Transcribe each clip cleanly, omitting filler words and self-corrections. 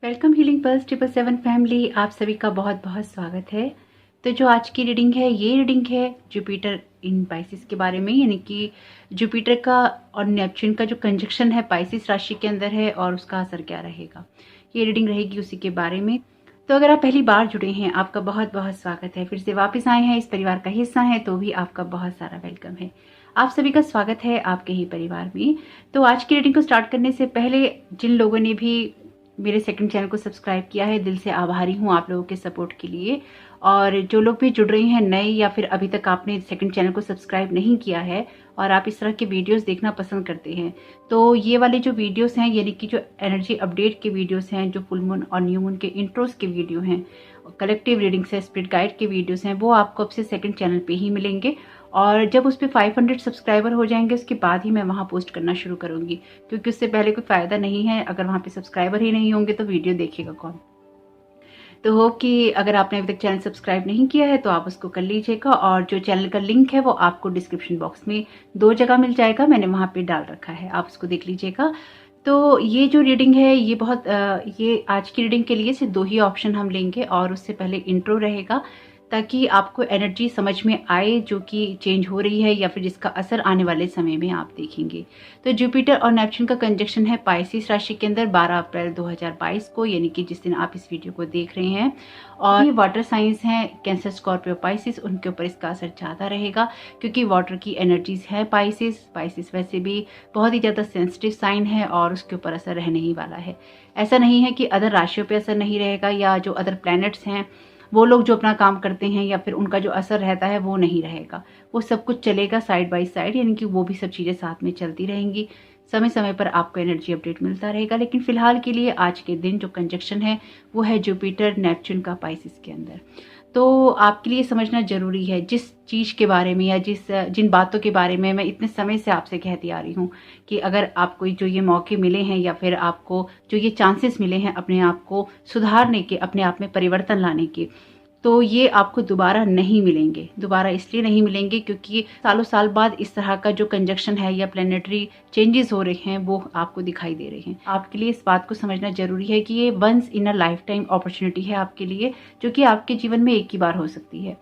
Welcome healing pulse 777 family, आप सभी का बहुत बहुत स्वागत है। तो जो आज की रीडिंग है, ये रीडिंग है जुपिटर इन पाइसिस के बारे में, यानी कि जुपिटर का और नेपच्यून का जो कंजक्शन है पाइसिस राशि के अंदर है और उसका असर क्या रहेगा, ये रीडिंग रहेगी उसी के बारे में। तो अगर आप पहली बार जुड़े हैं, आपका बहुत बहुत स्वागत है। फिर से वापस आए हैं, इस परिवार का हिस्सा हैं, तो भी आपका बहुत सारा वेलकम है। आप सभी का स्वागत है आपके ही परिवार में। तो आज की रीडिंग को स्टार्ट करने से पहले जिन लोगों ने भी मेरे सेकंड चैनल को सब्सक्राइब किया है, दिल से आभारी हूँ आप लोगों के सपोर्ट के लिए। और जो लोग भी जुड़ रहे हैं नए, या फिर अभी तक आपने सेकंड चैनल को सब्सक्राइब नहीं किया है और आप इस तरह के वीडियोस देखना पसंद करते हैं, तो ये वाले जो वीडियोस हैं, यानी कि जो एनर्जी अपडेट के वीडियोस हैं, जो फुल मून और न्यू मून के इंट्रोस के वीडियो हैं, कलेक्टिव रीडिंग्स है, स्पिरिट गाइड के वीडियोस हैं, वो आपको अब से सेकंड चैनल पे ही मिलेंगे। और जब उस पर 500 सब्सक्राइबर हो जाएंगे, उसके बाद ही मैं वहाँ पोस्ट करना शुरू करूँगी, क्योंकि उससे पहले कोई फ़ायदा नहीं है। अगर वहाँ पे सब्सक्राइबर ही नहीं होंगे तो वीडियो देखेगा कौन। तो होप कि अगर आपने अभी तक चैनल सब्सक्राइब नहीं किया है तो आप उसको कर लीजिएगा, और जो चैनल का लिंक है वो आपको डिस्क्रिप्शन बॉक्स में 2 जगह मिल जाएगा, मैंने वहाँ पे डाल रखा है, आप उसको देख लीजिएगा। तो ये जो रीडिंग है, ये ये आज की रीडिंग के लिए सिर्फ 2 ही ऑप्शन हम लेंगे, और उससे पहले इंट्रो रहेगा, ताकि आपको एनर्जी समझ में आए जो कि चेंज हो रही है या फिर जिसका असर आने वाले समय में आप देखेंगे। तो जुपिटर और नेपच्यून का कंजक्शन है पाइसिस राशि के अंदर 12 अप्रैल 2022 को, यानी कि जिस दिन आप इस वीडियो को देख रहे हैं। और ये वाटर साइंस हैं, कैंसर, स्कॉर्पियो, पाइसिस, उनके ऊपर इसका असर ज़्यादा रहेगा, क्योंकि वाटर की एनर्जीज है पाइसिस वैसे भी बहुत ही ज़्यादा सेंसिटिव साइन है और उसके ऊपर असर रहने ही वाला है। ऐसा नहीं है कि अदर राशियों पर असर नहीं रहेगा, या जो अदर प्लैनेट्स हैं वो लोग जो अपना काम करते हैं या फिर उनका जो असर रहता है वो नहीं रहेगा। वो सब कुछ चलेगा साइड बाय साइड, यानी कि वो भी सब चीज़ें साथ में चलती रहेंगी। समय समय पर आपको एनर्जी अपडेट मिलता रहेगा, लेकिन फिलहाल के लिए आज के दिन जो कंजक्शन है वो है जुपिटर नेपच्यून का पाइसिस के अंदर। तो आपके लिए समझना जरूरी है, जिस चीज़ के बारे में या जिन बातों के बारे में मैं इतने समय से आपसे कहती आ रही हूँ, कि अगर आपको जो ये मौके मिले हैं या फिर आपको जो ये चांसेस मिले हैं अपने आप को सुधारने के, अपने आप में परिवर्तन लाने के, तो ये आपको दोबारा नहीं मिलेंगे। दोबारा इसलिए नहीं मिलेंगे क्योंकि सालों साल बाद इस तरह का जो कंजक्शन है या प्लेनेटरी चेंजेस हो रहे हैं वो आपको दिखाई दे रहे हैं। आपके लिए इस बात को समझना जरूरी है कि ये once in a lifetime opportunity है आपके लिए, जो कि आपके जीवन में एक ही बार हो सकती है।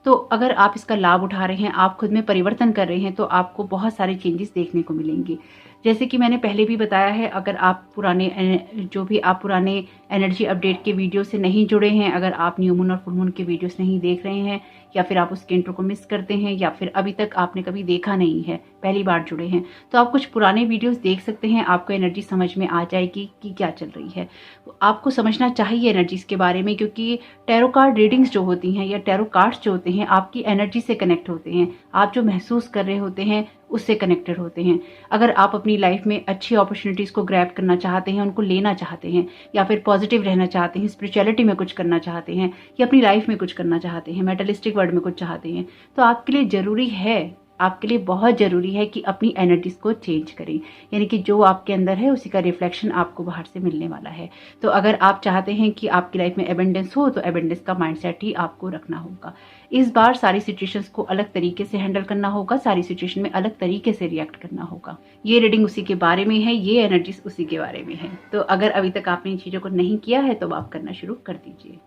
तो अगर आप इसका लाभ उठा रहे हैं, आप खुद में परिवर्तन कर रहे हैं, तो आपको बहुत सारे चेंजेस देखने को मिलेंगे। जैसे कि मैंने पहले भी बताया है, अगर आप पुराने एनर्जी अपडेट के वीडियो से नहीं जुड़े हैं, अगर आप न्यू मून और फुल मून के वीडियोस नहीं देख रहे हैं, या फिर आप उसके इंट्रो को मिस करते हैं, या फिर अभी तक आपने कभी देखा नहीं है, पहली बार जुड़े हैं, तो आप कुछ पुराने वीडियोस देख सकते हैं। आपको एनर्जी समझ में आ जाएगी कि क्या चल रही है। आपको समझना चाहिए एनर्जीज के बारे में, क्योंकि टैरो कार्ड रीडिंग्स जो होती हैं या टैरो कार्ड्स जो होते हैं आपकी एनर्जी से कनेक्ट होते हैं। आप जो महसूस कर रहे होते हैं उससे कनेक्टेड होते हैं। अगर आप अपनी लाइफ में अच्छी अपॉर्चुनिटीज़ को ग्रैब करना चाहते हैं, उनको लेना चाहते हैं, या फिर पॉजिटिव रहना चाहते हैं, स्पिरिचुअलिटी में कुछ करना चाहते हैं, या अपनी लाइफ में कुछ करना चाहते हैं, मेटलिस्टिक वर्ल्ड में कुछ चाहते हैं, तो आपके लिए ज़रूरी है, आपके लिए बहुत ज़रूरी है कि अपनी एनर्जीज को चेंज करें। यानी कि जो आपके अंदर है उसी का रिफ्लेक्शन आपको बाहर से मिलने वाला है। तो अगर आप चाहते हैं कि आपकी लाइफ में एबेंडेंस हो, तो एबेंडेंस का माइंडसेट ही आपको रखना होगा। इस बार सारी सिचुएशंस को अलग तरीके से हैंडल करना होगा, सारी सिचुएशन में अलग तरीके से रिएक्ट करना होगा। ये रीडिंग उसी के बारे में है, ये एनर्जीज उसी के बारे में है। तो अगर अभी तक आपने इन चीज़ों को नहीं किया है तो आप करना शुरू कर दीजिए।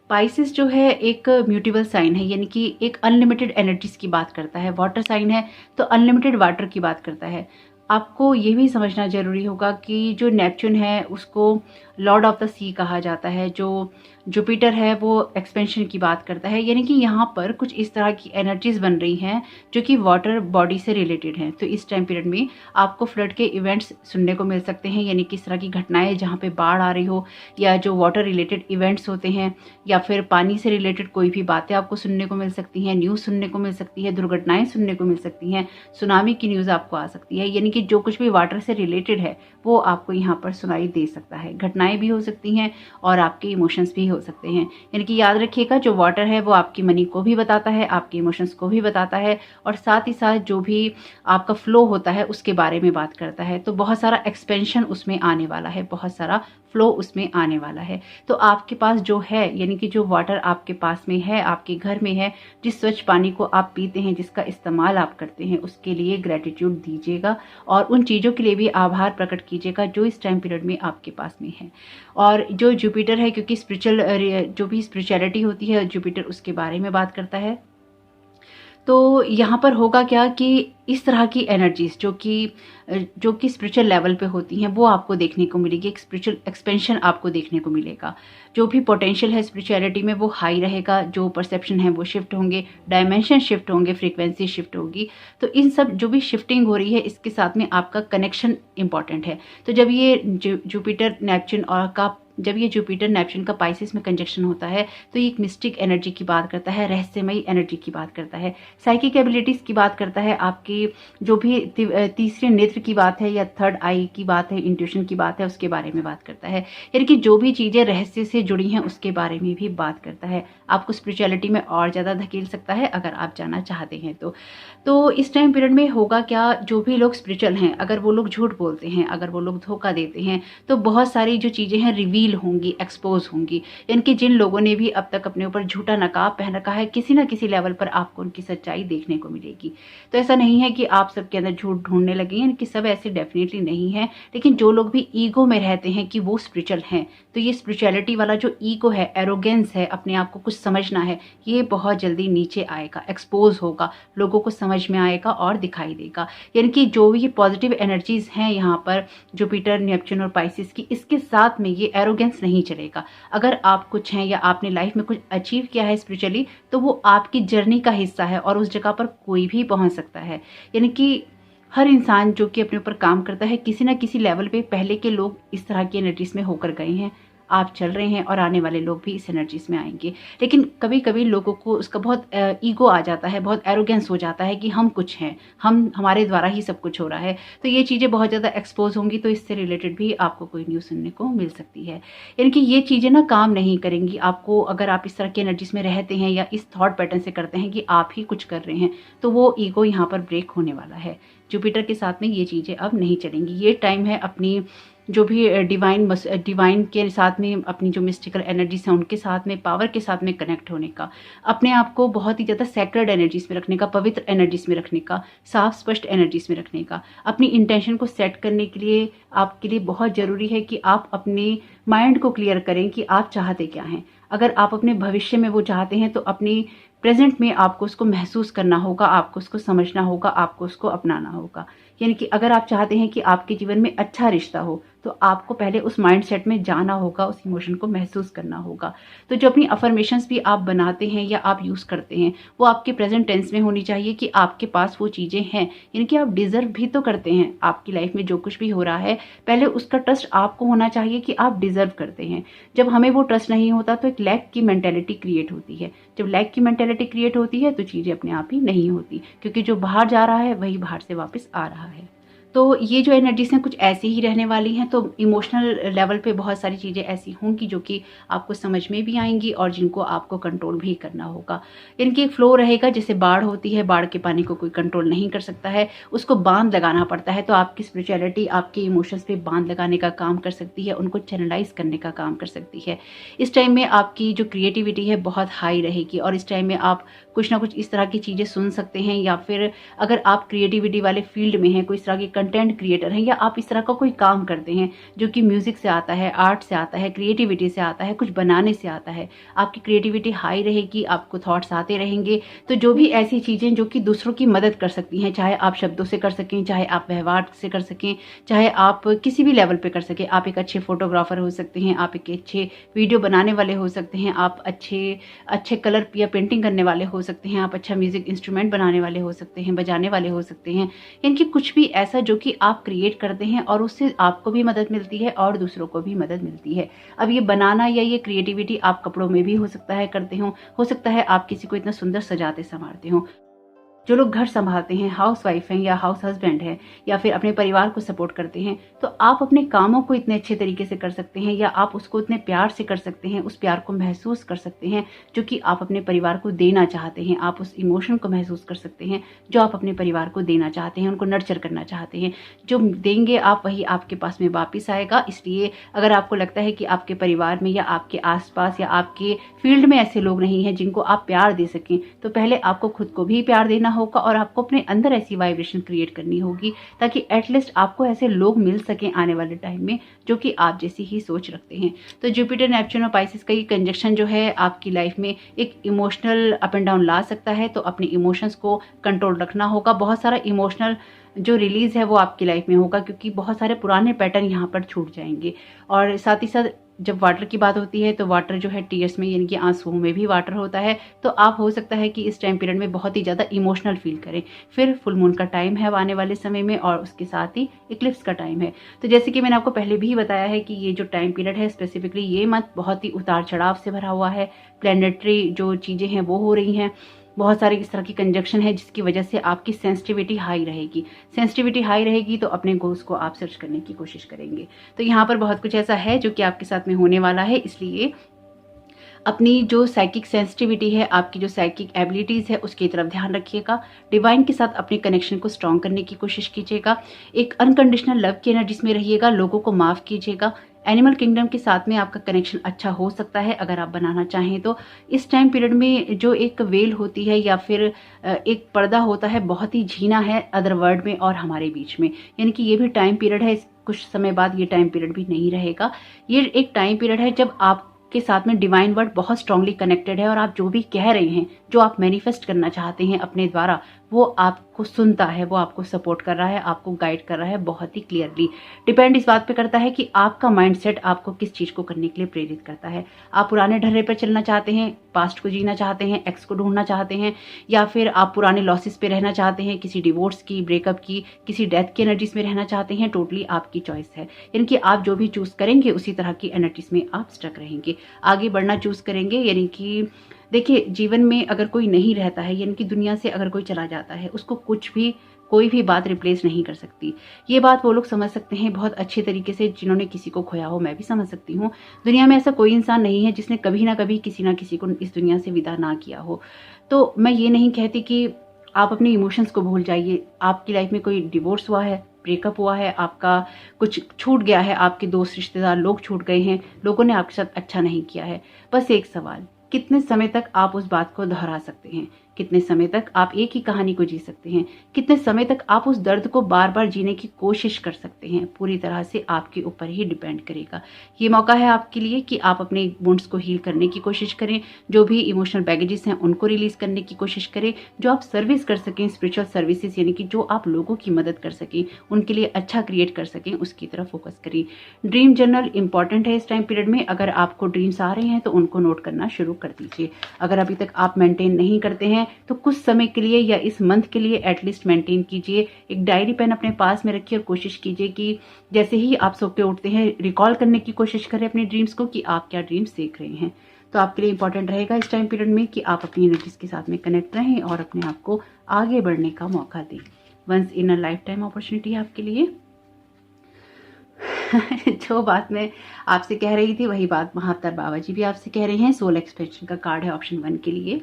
पाइसिस जो है एक म्यूटेबल साइन है, यानी कि एक अनलिमिटेड एनर्जीज की बात करता है। वाटर साइन है तो अनलिमिटेड वाटर की बात करता है। आपको ये भी समझना जरूरी होगा कि जो नेपच्यून है उसको लॉर्ड ऑफ द सी कहा जाता है, जो जुपिटर है वो एक्सपेंशन की बात करता है। यानी कि यहाँ पर कुछ इस तरह की एनर्जीज बन रही हैं जो कि वाटर बॉडी से रिलेटेड हैं। तो इस टाइम पीरियड में आपको फ्लड के इवेंट्स सुनने को मिल सकते हैं, यानी कि इस तरह की घटनाएं जहाँ पे बाढ़ आ रही हो, या जो वाटर रिलेटेड इवेंट्स होते हैं, या फिर पानी से रिलेटेड कोई भी बातें आपको सुनने को मिल सकती हैं, न्यूज़ सुनने को मिल सकती है, दुर्घटनाएं सुनने को मिल सकती हैं, सुनामी की न्यूज़ आपको आ सकती है। यानी कि जो कुछ भी वाटर से रिलेटेड है वो आपको यहाँ पर सुनाई दे सकता है। घटनाएं भी हो सकती हैं और आपके इमोशंस भी हो सकते हैं। यानी कि याद रखिएगा, जो वाटर है वो आपकी मनी को भी बताता है, आपके इमोशंस को भी बताता है, और साथ ही साथ जो भी आपका फ्लो होता है उसके बारे में बात करता है। तो बहुत सारा एक्सपेंशन उसमें आने वाला है, बहुत सारा फ्लो उसमें आने वाला है। तो आपके पास जो है, यानी कि जो वाटर आपके पास में है, आपके घर में है, जिस स्वच्छ पानी को आप पीते हैं, जिसका इस्तेमाल आप करते हैं, उसके लिए ग्रेटिट्यूड दीजिएगा और उन चीज़ों के लिए भी आभार प्रकट कीजिएगा जो इस टाइम पीरियड में आपके पास में है। और जो जुपिटर है, क्योंकि जो भी स्पिरिचुअलिटी होती है जुपिटर उसके बारे में बात करता है। तो यहाँ पर होगा क्या कि इस तरह की एनर्जीज जो कि स्पिरिचुअल लेवल पे होती हैं वो आपको देखने को मिलेगी। एक स्पिरिचुअल एक्सपेंशन आपको देखने को मिलेगा। जो भी पोटेंशियल है स्पिरिचुअलिटी में वो हाई रहेगा, जो परसेप्शन है वो शिफ्ट होंगे, डायमेंशन शिफ्ट होंगे, फ्रीक्वेंसी शिफ्ट होगी। तो इन सब जो भी शिफ्टिंग हो रही है इसके साथ में आपका कनेक्शन इंपॉर्टेंट है। तो जब ये जुपिटर नेपच्यून का पाइसेस में कंजक्शन होता है तो ये एक मिस्टिक एनर्जी की बात करता है, रहस्यमयी एनर्जी की बात करता है, साइकिक एबिलिटीज की बात करता है, आपकी जो भी तीसरे नेत्र की बात है या थर्ड आई की बात है, इंट्यूशन की बात है, उसके बारे में बात करता है। यानी कि जो भी चीजें रहस्य से जुड़ी हैं उसके बारे में भी बात करता है। आपको स्पिरिचुअलिटी में और ज्यादा धकेल सकता है अगर आप जाना चाहते हैं तो इस टाइम पीरियड में होगा क्या, जो भी लोग स्पिरिचुअल हैं अगर वो लोग झूठ बोलते हैं, अगर वो लोग धोखा देते हैं तो बहुत सारी जो चीजें हैं रिवील होंगी, एक्सपोज होंगी। यानी कि जिन लोगों ने भी अब तक अपने ऊपर झूठा नकाब पहन रखा है किसी ना किसी लेवल पर आपको उनकी सच्चाई देखने को मिलेगी। तो ऐसा नहीं है कि आप सबके अंदर झूठ ढूंढने लगे हैं, कि सब ऐसे डेफिनेटली नहीं है। लेकिन जो लोग भी ईगो में रहते हैं कि वो स्पिरिचुअल हैं, तो ये स्पिरिचुअलिटी वाला जो ईगो है, एरोगेंस है, अपने आप को कुछ समझना है, ये बहुत जल्दी नीचे आएगा, एक्सपोज होगा, लोगों को समझ में आएगा और दिखाई देगा। यानी कि जो भी पॉजिटिव एनर्जीज हैं यहाँ पर जुपिटर, नेपच्यून और पाइसेस की, इसके साथ में ये एरोगेंस नहीं चलेगा। अगर आप कुछ हैं या आपने लाइफ में कुछ अचीव किया है स्पिरिचुअली तो वो आपकी जर्नी का हिस्सा है और उस जगह पर कोई भी पहुंच सकता है। यानी कि हर इंसान जो कि अपने ऊपर काम करता है किसी ना किसी लेवल पे पहले के लोग इस तरह की एनर्जीज में होकर गए हैं, आप चल रहे हैं और आने वाले लोग भी इस एनर्जीज में आएंगे। लेकिन कभी कभी लोगों को उसका बहुत ईगो आ जाता है, बहुत एरोगेंस हो जाता है कि हम कुछ हैं, हमारे द्वारा ही सब कुछ हो रहा है। तो ये चीज़ें बहुत ज़्यादा एक्सपोज होंगी, तो इससे रिलेटेड भी आपको कोई न्यूज़ सुनने को मिल सकती है। यानी कि ये चीज़ें ना काम नहीं करेंगी आपको अगर आप इस तरह की एनर्जीज में रहते हैं या इस थॉट पैटर्न से करते हैं कि आप ही कुछ कर रहे हैं, तो वो ईगो यहाँ पर ब्रेक होने वाला है। जुपिटर के साथ में ये चीज़ें अब नहीं चलेंगी। ये टाइम है अपनी जो भी डिवाइन के साथ में, अपनी जो मिस्टिकल एनर्जीज हैं उनके साथ में, पावर के साथ में कनेक्ट होने का, अपने आप को बहुत ही ज़्यादा सैक्रेड एनर्जीज में रखने का, पवित्र एनर्जीज में रखने का, साफ स्पष्ट एनर्जीज में रखने का। अपनी इंटेंशन को सेट करने के लिए आपके लिए बहुत ज़रूरी है कि आप अपने माइंड को क्लियर करें कि आप चाहते क्या हैं। अगर आप अपने भविष्य में वो चाहते हैं तो अपनी प्रेजेंट में आपको उसको महसूस करना होगा, आपको उसको समझना होगा, आपको उसको अपनाना होगा। यानी कि अगर आप चाहते हैं कि आपके जीवन में अच्छा रिश्ता हो तो आपको पहले उस माइंडसेट में जाना होगा, उस इमोशन को महसूस करना होगा। तो जो अपनी अफर्मेशंस भी आप बनाते हैं या आप यूज़ करते हैं वो आपके प्रेजेंट टेंस में होनी चाहिए कि आपके पास वो चीज़ें हैं। यानी कि आप डिजर्व भी तो करते हैं। आपकी लाइफ में जो कुछ भी हो रहा है पहले उसका ट्रस्ट आपको होना चाहिए कि आप डिजर्व करते हैं। जब हमें वो ट्रस्ट नहीं होता तो एक लैक की मेंटेलिटी क्रिएट होती है। जब लैक की मेंटेलिटी क्रिएट होती है तो चीज़ें अपने आप ही नहीं होती, क्योंकि जो बाहर जा रहा है वही बाहर से वापस आ रहा है। तो ये जो एनर्जीज हैं कुछ ऐसी ही रहने वाली हैं। तो इमोशनल लेवल पे बहुत सारी चीज़ें ऐसी होंगी जो कि आपको समझ में भी आएंगी और जिनको आपको कंट्रोल भी करना होगा। इनकी एक फ्लो रहेगा, जैसे बाढ़ होती है, बाढ़ के पानी को कोई कंट्रोल नहीं कर सकता है, उसको बांध लगाना पड़ता है। तो आपकी स्पिरिचुअलिटी आपके इमोशंस पे बांध लगाने का काम कर सकती है, उनको चैनलाइज करने का काम कर सकती है। इस टाइम में आपकी जो क्रिएटिविटी है बहुत हाई रहेगी और इस टाइम में आप कुछ ना कुछ इस तरह की चीज़ें सुन सकते हैं, या फिर अगर आप क्रिएटिविटी वाले फील्ड में हैं, कोई इस तरह के कंटेंट क्रिएटर हैं या आप इस तरह का कोई काम करते हैं जो कि म्यूजिक से आता है, आर्ट से आता है, क्रिएटिविटी से आता है, कुछ बनाने से आता है, आपकी क्रिएटिविटी हाई रहेगी, आपको थॉट्स आते रहेंगे। तो जो भी ऐसी चीज़ें जो कि दूसरों की मदद कर सकती हैं, चाहे आप शब्दों से कर सकें, चाहे आप व्यवहार से कर सकें, चाहे आप किसी भी लेवल पे कर सकें। आप एक अच्छे फोटोग्राफर हो सकते हैं, आप एक अच्छे वीडियो बनाने वाले हो सकते हैं, आप अच्छे कलर या पेंटिंग करने वाले हो सकते हैं, आप अच्छा म्यूजिक इंस्ट्रूमेंट बनाने वाले हो सकते हैं, बजाने वाले हो सकते हैं। यानी कि कुछ भी ऐसा जो कि आप क्रिएट करते हैं और उससे आपको भी मदद मिलती है और दूसरों को भी मदद मिलती है। अब ये बनाना या ये क्रिएटिविटी आप कपड़ों में भी हो सकता है करते हो सकता है आप किसी को इतना सुंदर सजाते संवारते हो। जो लोग घर संभालते हैं, हाउस वाइफ हैं या हाउस हस्बैंड है या फिर अपने परिवार को सपोर्ट करते हैं, तो आप अपने कामों को इतने अच्छे तरीके से कर सकते हैं या आप उसको इतने प्यार से कर सकते हैं, उस प्यार को महसूस कर सकते हैं जो कि आप अपने परिवार को देना चाहते हैं। आप उस इमोशन को महसूस कर सकते हैं जो आप अपने परिवार को देना चाहते हैं, उनको नर्चर करना चाहते हैं। जो देंगे आप वही आपके पास में वापिस आएगा। इसलिए अगर आपको लगता है कि आपके परिवार में या आपके आसपास या आपके फील्ड में ऐसे लोग नहीं हैं जिनको आप प्यार दे सकें, तो पहले आपको खुद को भी प्यार देना होगा और आपको अपने अंदर ऐसी वाइब्रेशन क्रिएट करनी होगी ताकि एटलीस्ट आपको ऐसे लोग मिल सकें आने वाले टाइम में जो कि आप जैसी ही सोच रखते हैं। तो जुपिटर, नेपच्यून और पाइसेस का ये कंजक्शन जो है आपकी लाइफ में एक इमोशनल अप एंड डाउन ला सकता है। तो अपने इमोशंस को कंट्रोल रखना होगा। बहुत सारा इमोशनल जो रिलीज है वो आपकी लाइफ में होगा क्योंकि बहुत सारे पुराने पैटर्न यहाँ पर छूट जाएंगे। और साथ ही साथ जब वाटर की बात होती है तो वाटर जो है टीयर्स में यानी कि आंसुओं में भी वाटर होता है। तो आप हो सकता है कि इस टाइम पीरियड में बहुत ही ज़्यादा इमोशनल फील करें। फिर फुल मून का टाइम है आने वाले समय में और उसके साथ ही इक्लिप्स का टाइम है। तो जैसे कि मैंने आपको पहले भी बताया है कि ये जो टाइम पीरियड है स्पेसिफिकली ये मंथ बहुत ही उतार चढ़ाव से भरा हुआ है। प्लैनेटरी जो चीज़ें हैं वो हो रही हैं, बहुत सारी इस तरह की कंजक्शन है जिसकी वजह से आपकी सेंसिटिविटी हाई रहेगी। सेंसिटिविटी हाई रहेगी तो अपने गोल्स को आप सर्च करने की कोशिश करेंगे। तो यहाँ पर बहुत कुछ ऐसा है जो कि आपके साथ में होने वाला है, इसलिए अपनी जो साइकिक सेंसिटिविटी है, आपकी जो साइकिक एबिलिटीज़ है उसकी तरफ ध्यान रखिएगा। डिवाइन के साथ अपने कनेक्शन को स्ट्रॉन्ग करने की कोशिश कीजिएगा। एक अनकंडीशनल लव की एनर्जीज में रहिएगा। लोगों को माफ़ कीजिएगा। एनिमल किंगडम के साथ में आपका कनेक्शन अच्छा हो सकता है अगर आप बनाना चाहें तो। इस टाइम पीरियड में जो एक वेल होती है या फिर एक पर्दा होता है बहुत ही झीना है अदर वर्ल्ड में और हमारे बीच में, यानी कि ये भी टाइम पीरियड है। कुछ समय बाद ये टाइम पीरियड भी नहीं रहेगा। ये एक टाइम पीरियड है जब आप के साथ में डिवाइन वर्ड बहुत स्ट्रांगली कनेक्टेड है और आप जो भी कह रहे हैं, जो आप मैनिफेस्ट करना चाहते हैं अपने द्वारा, वो आपको सुनता है, वो आपको सपोर्ट कर रहा है, आपको गाइड कर रहा है बहुत ही क्लियरली। डिपेंड इस बात पे करता है कि आपका माइंडसेट आपको किस चीज़ को करने के लिए प्रेरित करता है। आप पुराने ढर्रे पर चलना चाहते हैं, पास्ट को जीना चाहते हैं, एक्स को ढूंढना चाहते हैं, या फिर आप पुराने लॉसेस पे रहना चाहते हैं, किसी डिवोर्स की, ब्रेकअप की, किसी डेथ की एनर्जीज में रहना चाहते हैं, टोटली आपकी चॉइस है। यानी कि आप जो भी चूज करेंगे उसी तरह की एनर्जीज में आप स्टक रहेंगे। आगे बढ़ना चूज करेंगे, यानी कि देखिए जीवन में अगर कोई नहीं रहता है, यानी कि दुनिया से अगर कोई चला जाता है, उसको कुछ भी कोई भी बात रिप्लेस नहीं कर सकती। ये बात वो लोग समझ सकते हैं बहुत अच्छे तरीके से जिन्होंने किसी को खोया हो। मैं भी समझ सकती हूँ। दुनिया में ऐसा कोई इंसान नहीं है जिसने कभी ना कभी किसी ना किसी को इस दुनिया से विदा ना किया हो। तो मैं ये नहीं कहती कि आप अपने इमोशंस को भूल जाइए। आपकी लाइफ में कोई डिवोर्स हुआ है, ब्रेकअप हुआ है, आपका कुछ छूट गया है, आपके दोस्त रिश्तेदार लोग छूट गए हैं, लोगों ने आपके साथ अच्छा नहीं किया है, बस एक सवाल, कितने समय तक आप उस बात को दोहरा सकते हैं? कितने समय तक आप एक ही कहानी को जी सकते हैं? कितने समय तक आप उस दर्द को बार बार जीने की कोशिश कर सकते हैं? पूरी तरह से आपके ऊपर ही डिपेंड करेगा। ये मौका है आपके लिए कि आप अपने वुंड्स को हील करने की कोशिश करें, जो भी इमोशनल बैगेजेस हैं उनको रिलीज करने की कोशिश करें, जो आप सर्विस कर सकें, स्पिरिचुअल सर्विसेज, यानी कि जो आप लोगों की मदद कर सकें, उनके लिए अच्छा क्रिएट कर सकें, उसकी तरफ फोकस करें। ड्रीम जर्नल इंपॉर्टेंट है इस टाइम पीरियड में। अगर आपको ड्रीम्स आ रहे हैं तो उनको नोट करना शुरू कर दीजिए। अगर अभी तक आप मेंटेन नहीं करते हैं तो कुछ समय के लिए या इस मंथ के लिए एटलीस्ट मेंटेन कीजिए। एक डायरी पेन अपने पास में रखिए और कोशिश कीजिए कि जैसे ही आप सो के उठते हैं रिकॉल करने की कोशिश करें अपने ड्रीम्स को कि आप क्या ड्रीम्स देख रहे हैं। तो आपके लिए इंपॉर्टेंट रहेगा इस टाइम पीरियड में कि आप अपनी एनर्जीज के साथ में कनेक्ट रहें और अपने आप को आगे बढ़ने का मौका दें। Once in a lifetime opportunity है आपके लिए। जो बात मैं आपसे कह रही थी वही बात महाअवतार बाबा जी भी आपसे कह रहे हैं। सोल एक्सपेंशन का कार्ड है ऑप्शन 1 के लिए।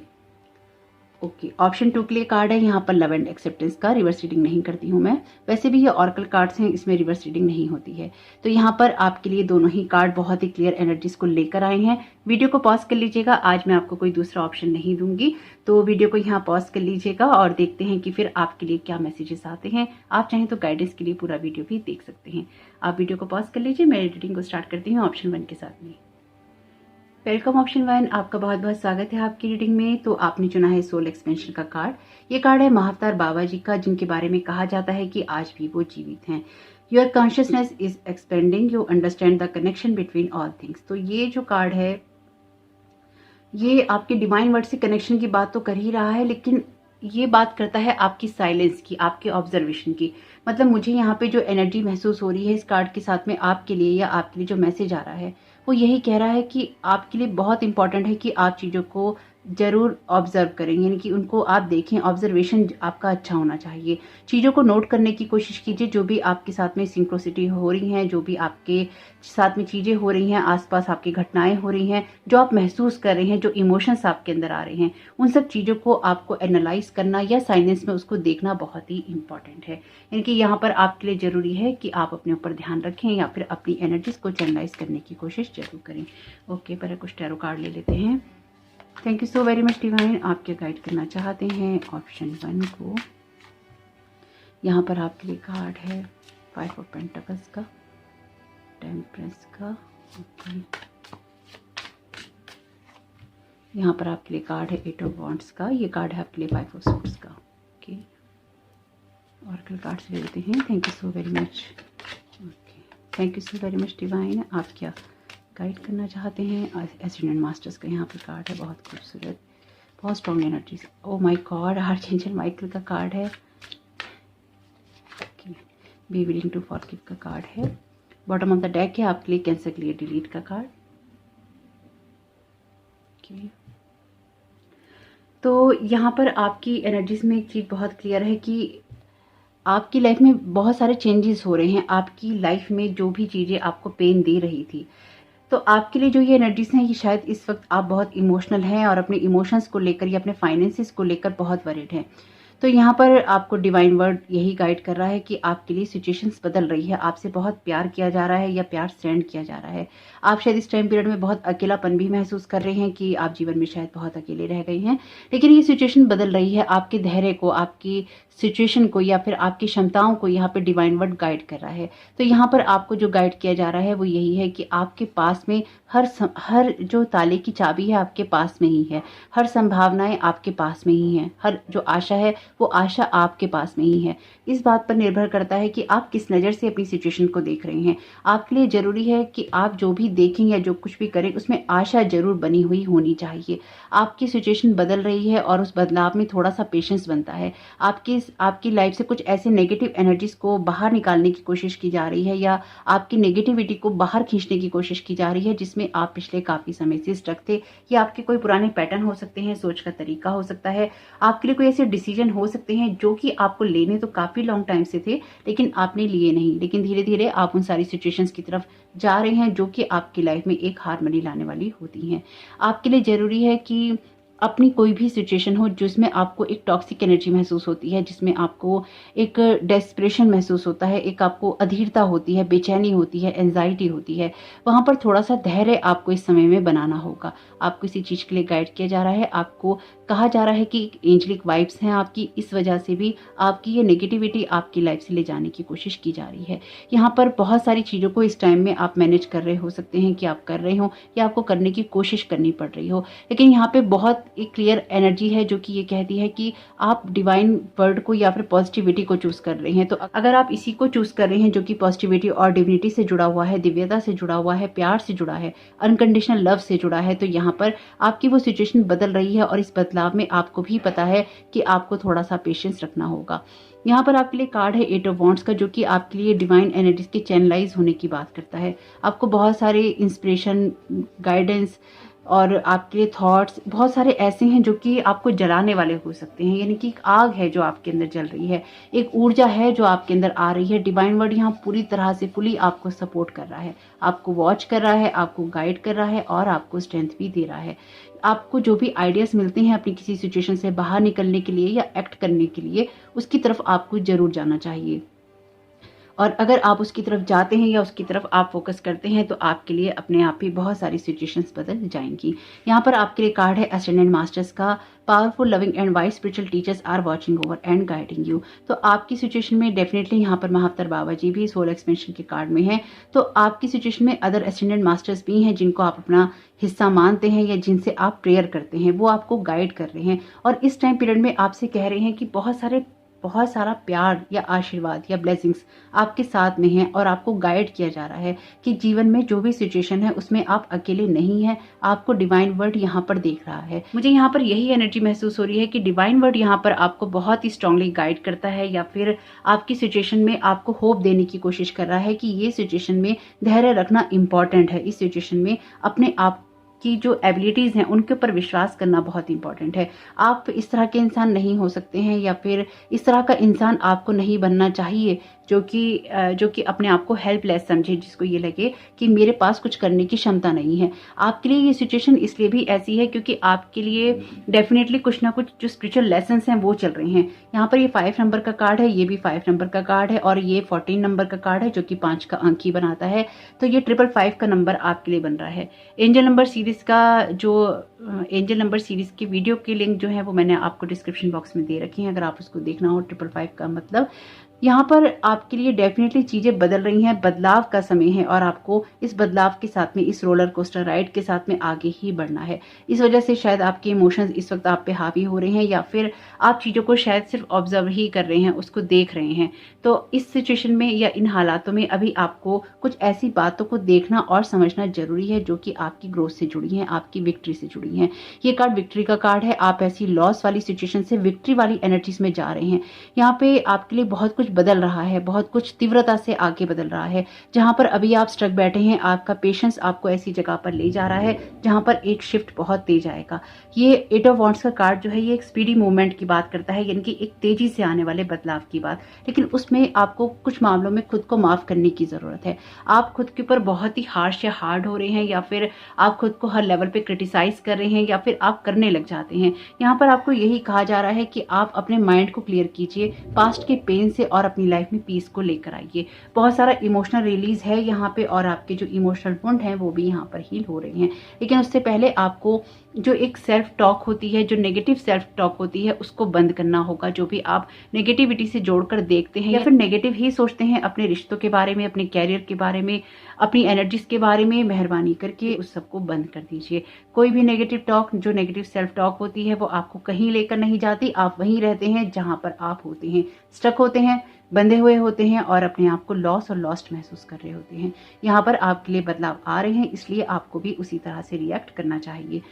ओके, ऑप्शन 2 के लिए कार्ड है यहाँ पर लव एंड एक्सेप्टेंस का। रिवर्स रीडिंग नहीं करती हूँ मैं, वैसे भी ये ऑरेकल कार्ड्स हैं, इसमें रिवर्स रीडिंग नहीं होती है। तो यहाँ पर आपके लिए दोनों ही कार्ड बहुत ही क्लियर एनर्जीज को लेकर आए हैं। वीडियो को पॉज कर लीजिएगा, आज मैं आपको कोई दूसरा ऑप्शन नहीं दूंगी, तो वीडियो को यहाँ पॉज कर लीजिएगा और देखते हैं कि फिर आपके लिए क्या मैसेजेस आते हैं। आप चाहें तो गाइडेंस के लिए पूरा वीडियो भी देख सकते हैं। आप वीडियो को पॉज कर लीजिए, मैं रीडिंग को स्टार्ट करती हूँ ऑप्शन 1 के साथ में। वेलकम ऑप्शन 1, आपका बहुत बहुत स्वागत है आपकी रीडिंग में। तो आपने चुना है सोल एक्सपेंशन का कार्ड। ये कार्ड है महाअवतार बाबा जी का, जिनके बारे में कहा जाता है कि आज भी वो जीवित हैं। Your consciousness is expanding, you understand the connection between all things. तो ये जो कार्ड है ये आपके डिवाइन वर्ड से कनेक्शन की बात तो कर ही रहा है, लेकिन ये बात करता है आपकी साइलेंस की, आपके ऑब्जर्वेशन की। मतलब मुझे यहाँ पे जो एनर्जी महसूस हो रही है इस कार्ड के साथ में आपके लिए, या आपके लिए जो मैसेज आ रहा है वो यही कह रहा है कि आपके लिए बहुत इंपॉर्टेंट है कि आप चीज़ों को जरूर ऑब्जर्व करें, यानी कि उनको आप देखें। ऑब्जर्वेशन आपका अच्छा होना चाहिए। चीज़ों को नोट करने की कोशिश कीजिए, जो भी आपके साथ में सिंक्रोसिटी हो रही हैं, जो भी आपके साथ में चीज़ें हो रही हैं, आसपास आपकी घटनाएं हो रही हैं, जो आप महसूस कर रहे हैं, जो इमोशंस आपके अंदर आ रहे हैं, उन सब चीज़ों को आपको एनालाइज करना या साइलेंस में उसको देखना बहुत ही इंपॉर्टेंट है। यानी कि यहाँ पर आपके लिए ज़रूरी है कि आप अपने ऊपर ध्यान रखें या फिर अपनी एनर्जीज को चैनलाइज करने की कोशिश जरूर करें। ओके, पहले कुछ टैरो कार्ड ले लेते हैं। Thank you so very much divine. आप क्या गाइड करना चाहते हैं ऑप्शन 1 को। यहाँ पर आपके लिए कार्ड है 5 ऑफ पेंटिकल्स का, टेम्परेंस का, ओके। यहाँ पर आपके लिए कार्ड है 8 ऑफ वॉन्ड्स का, ये कार्ड है आपके लिए 5 ऑफ सोर्ड्स का, ओके। ऑरेकल कार्ड्स ले लेते हैं। Thank you so very much, okay. Thank you so very much divine. आप क्या गाइड करना चाहते हैं एसेंडेंट मास्टर्स का। यहाँ पर कार्ड है बहुत खूबसूरत, बहुत strong energies. Oh my God, archangel Michael का कार्ड है, बी विलिंग टू फॉरगिव का कार्ड है। बॉटम ऑफ द डेक है आपके लिए कैंसर क्लियर डिलीट का कार्ड, ओके। तो यहाँ पर आपकी एनर्जीज में एक चीज़ बहुत क्लियर है कि आपकी लाइफ में बहुत सारे चेंजेस हो रहे हैं। आपकी लाइफ में जो भी चीज़ें आपको पेन दे रही थी, तो आपके लिए जो ये एनर्जीज हैं, ये शायद इस वक्त आप बहुत इमोशनल हैं और अपने इमोशंस को लेकर या अपने फाइनेंसेस को लेकर बहुत वरीड हैं। तो यहाँ पर आपको डिवाइन वर्ड यही गाइड कर रहा है कि आपके लिए सिचुएशंस बदल रही है, आपसे बहुत प्यार किया जा रहा है या प्यार सेंड किया जा रहा है। आप शायद इस टाइम पीरियड में बहुत अकेलापन भी महसूस कर रहे हैं कि आप जीवन में शायद बहुत अकेले रह गए हैं, लेकिन ये सिचुएशन बदल रही है। आपके धैर्य को, आपकी सिचुएशन को या फिर आपकी क्षमताओं को यहाँ पे डिवाइन वर्ड गाइड कर रहा है। तो यहाँ पर आपको जो गाइड किया जा रहा है वो यही है कि आपके पास में हर जो ताले की चाबी है आपके पास में ही है, हर संभावनाएं आपके पास में ही हैं, हर जो आशा है वो आशा आपके पास में ही है। इस बात पर निर्भर करता है कि आप किस नज़र से अपनी सिचुएशन को देख रहे हैं। आपके लिए ज़रूरी है कि आप जो भी देखें या जो कुछ भी करें उसमें आशा जरूर बनी हुई होनी चाहिए। आपकी सिचुएशन बदल रही है और उस बदलाव में थोड़ा सा पेशेंस बनता है। आपकी लाइफ से कुछ ऐसे नेगेटिव एनर्जीज को बाहर निकालने की कोशिश की जा रही है या आपकी नेगेटिविटी को बाहर खींचने की कोशिश की जा रही है, जिसमें आप पिछले काफ़ी समय से स्टक थे। या आपके कोई पुराने पैटर्न हो सकते हैं, सोच का तरीका हो सकता है, आपके लिए कोई ऐसे डिसीजन हो सकते हैं जो कि आपको लेने तो काफ़ी लॉन्ग टाइम से थे लेकिन आपने लिए नहीं, लेकिन धीरे धीरे आप उन सारी सिचुएशंस की तरफ जा रहे हैं जो कि आपकी लाइफ में एक हार्मनी लाने वाली होती हैं। आपके लिए ज़रूरी है कि अपनी कोई भी सिचुएशन हो जिसमें आपको एक टॉक्सिक एनर्जी महसूस होती है, जिसमें आपको एक डेस्परेशन महसूस होता है, एक आपको अधीरता होती है, बेचैनी होती है, एंजाइटी होती है, वहाँ पर थोड़ा सा धैर्य आपको इस समय में बनाना होगा। आपको इसी चीज़ के लिए गाइड किया जा रहा है। आपको कहा जा रहा है कि एंजलिक वाइब्स हैं आपकी, इस वजह से भी आपकी ये नेगेटिविटी आपकी लाइफ से ले जाने की कोशिश की जा रही है। यहाँ पर बहुत सारी चीज़ों को इस टाइम में आप मैनेज कर रहे हो सकते हैं कि आप कर रहे हो या आपको करने की कोशिश करनी पड़ रही हो, लेकिन यहाँ पे बहुत एक क्लियर एनर्जी है जो कि ये कहती है कि आप डिवाइन वर्ड को या फिर पॉजिटिविटी को चूज कर रहे हैं। तो अगर आप इसी को चूज कर रहे हैं जो कि पॉजिटिविटी और डिविनिटी से जुड़ा हुआ है, दिव्यता से जुड़ा हुआ है, प्यार से जुड़ा है, अनकंडीशनल लव से जुड़ा है, तो यहाँ पर आपकी वो सिचुएशन बदल रही है और इस बदलाव में आपको भी पता है कि आपको थोड़ा सा पेशेंस रखना होगा। यहाँ पर आपके लिए कार्ड है 8 ऑफ वॉन्ड्स का, जो कि आपके लिए डिवाइन एनर्जीज के चैनलाइज होने की बात करता है। आपको बहुत सारे इंस्पिरेशन, गाइडेंस और आपके लिए थॉट्स बहुत सारे ऐसे हैं जो कि आपको जलाने वाले हो सकते हैं, यानी कि एक आग है जो आपके अंदर जल रही है, एक ऊर्जा है जो आपके अंदर आ रही है। डिवाइन वर्ड यहाँ पूरी तरह से फुली आपको सपोर्ट कर रहा है, आपको वॉच कर रहा है, आपको गाइड कर रहा है और आपको स्ट्रेंथ भी दे रहा है। आपको जो भी आइडियाज़ मिलते हैं अपनी किसी सिचुएशन से बाहर निकलने के लिए या एक्ट करने के लिए, उसकी तरफ आपको ज़रूर जाना चाहिए। और अगर आप उसकी तरफ जाते हैं या उसकी तरफ आप फोकस करते हैं तो आपके लिए अपने आप ही बहुत सारी सिचुएशंस बदल जाएंगी। यहाँ पर आपके लिए कार्ड है एसेंडेंट मास्टर्स का, powerful, loving and wise spiritual teachers are watching over and guiding you. तो आपकी सिचुएशन में डेफिनेटली यहाँ पर महाअवतार बाबा जी भी सोल एक्सपेंशन के कार्ड में है। तो आपकी सिचुएशन में अदर एसेंडेंट मास्टर्स भी हैं जिनको आप अपना हिस्सा मानते हैं या जिनसे आप प्रेयर करते हैं, वो आपको गाइड कर रहे हैं और इस टाइम पीरियड में आपसे कह रहे हैं कि बहुत सारा प्यार या आशीर्वाद या ब्लेसिंग्स आपके साथ में है और आपको गाइड किया जा रहा है कि जीवन में जो भी सिचुएशन है उसमें आप अकेले नहीं हैं। आपको डिवाइन वर्ड यहाँ पर देख रहा है। मुझे यहाँ पर यही एनर्जी महसूस हो रही है कि डिवाइन वर्ड यहाँ पर आपको बहुत ही स्ट्रांगली गाइड करता है या फिर आपकी सिचुएशन में आपको होप देने की कोशिश कर रहा है कि ये सिचुएशन में धैर्य रखना इंपॉर्टेंट है। इस सिचुएशन में अपने आप की जो एबिलिटीज़ हैं उनके ऊपर विश्वास करना बहुत इंपॉर्टेंट है। आप इस तरह के इंसान नहीं हो सकते हैं या फिर इस तरह का इंसान आपको नहीं बनना चाहिए जो कि अपने आप को हेल्पलेस समझे, जिसको ये लगे कि मेरे पास कुछ करने की क्षमता नहीं है। आपके लिए ये सिचुएशन इसलिए भी ऐसी है क्योंकि आपके लिए डेफिनेटली कुछ ना कुछ जो स्पिरिचुअल लेसन्स हैं वो चल रहे हैं। यहाँ पर ये 5 नंबर का कार्ड है, ये भी 5 नंबर का कार्ड है और ये 14 नंबर का कार्ड है जो कि 5 का अंक ही बनाता है। तो ये 555 का नंबर आपके लिए बन रहा है। एंजल नंबर सीधे सीरीज़ का जो एंजल नंबर सीरीज़ की वीडियो की लिंक जो है वो मैंने आपको डिस्क्रिप्शन बॉक्स में दे रखी है, अगर आप उसको देखना हो। 555 का मतलब यहाँ पर आपके लिए डेफिनेटली चीज़ें बदल रही हैं, बदलाव का समय है और आपको इस बदलाव के साथ में, इस रोलर कोस्टर राइड के साथ में आगे ही बढ़ना है। इस वजह से शायद आपके इमोशंस इस वक्त आप पे हावी हो रहे हैं या फिर आप चीज़ों को शायद सिर्फ ऑब्जर्व ही कर रहे हैं, उसको देख रहे हैं। तो इस सिचुएशन में या इन हालातों में अभी आपको कुछ ऐसी बातों को देखना और समझना जरूरी है जो कि आपकी ग्रोथ से जुड़ी हैं, आपकी विक्ट्री से जुड़ी हैं। ये कार्ड विक्ट्री का कार्ड है। आप ऐसी लॉस वाली सिचुएशन से विक्ट्री वाली एनर्जीज में जा रहे हैं। यहाँ पे आपके लिए बहुत कुछ बदल रहा है, बहुत कुछ तीव्रता से आगे बदल रहा है। जहां पर अभी आप स्ट्रक बैठे हैं, आपका पेशेंस आपको ऐसी जगह पर ले जा रहा है जहां पर एक शिफ्ट बहुत तेज आएगा। ये 8 ऑफ वॉन्ड्स का कार्ड जो है ये एक स्पीडी मूवमेंट की बात करता है, यानी कि एक तेजी से आने वाले बदलाव की बात। लेकिन उसमें आपको कुछ मामलों में खुद को माफ करने की जरूरत है। आप खुद के ऊपर बहुत ही हार्श या हार्ड हो रहे हैं या फिर आप खुद को हर लेवल पे क्रिटिसाइज कर रहे हैं या फिर आप करने लग जाते हैं। यहाँ पर आपको यही कहा जा रहा है कि आप अपने माइंड को क्लियर कीजिए पास्ट के पेन से और अपनी लाइफ में पीस को लेकर आइए। बहुत सारा इमोशनल रिलीज है यहाँ पे और आपके जो इमोशनल वुंड हैं वो भी यहाँ पर हील हो रहे हैं। लेकिन उससे पहले आपको जो एक सेल्फ टॉक होती है, जो नेगेटिव सेल्फ टॉक होती है, उसको बंद करना होगा। जो भी आप नेगेटिविटी से जोड़कर देखते हैं या फिर नेगेटिव ही सोचते हैं अपने रिश्तों के बारे में, अपने कैरियर के बारे में, अपनी एनर्जीज के बारे में, मेहरबानी करके उस सबको बंद कर दीजिए। कोई भी नेगेटिव टॉक, जो नेगेटिव सेल्फ टॉक होती है, वो आपको कहीं लेकर नहीं जाती। आप वहीं रहते हैं जहां पर आप होते हैं, स्टक होते हैं, बंधे हुए होते हैं और अपने आप को लॉस और लॉस्ट महसूस कर रहे होते हैं। यहाँ पर आपके लिए बदलाव आ रहे हैं, इसलिए आपको भी उसी तरह से रिएक्ट करना चाहिए।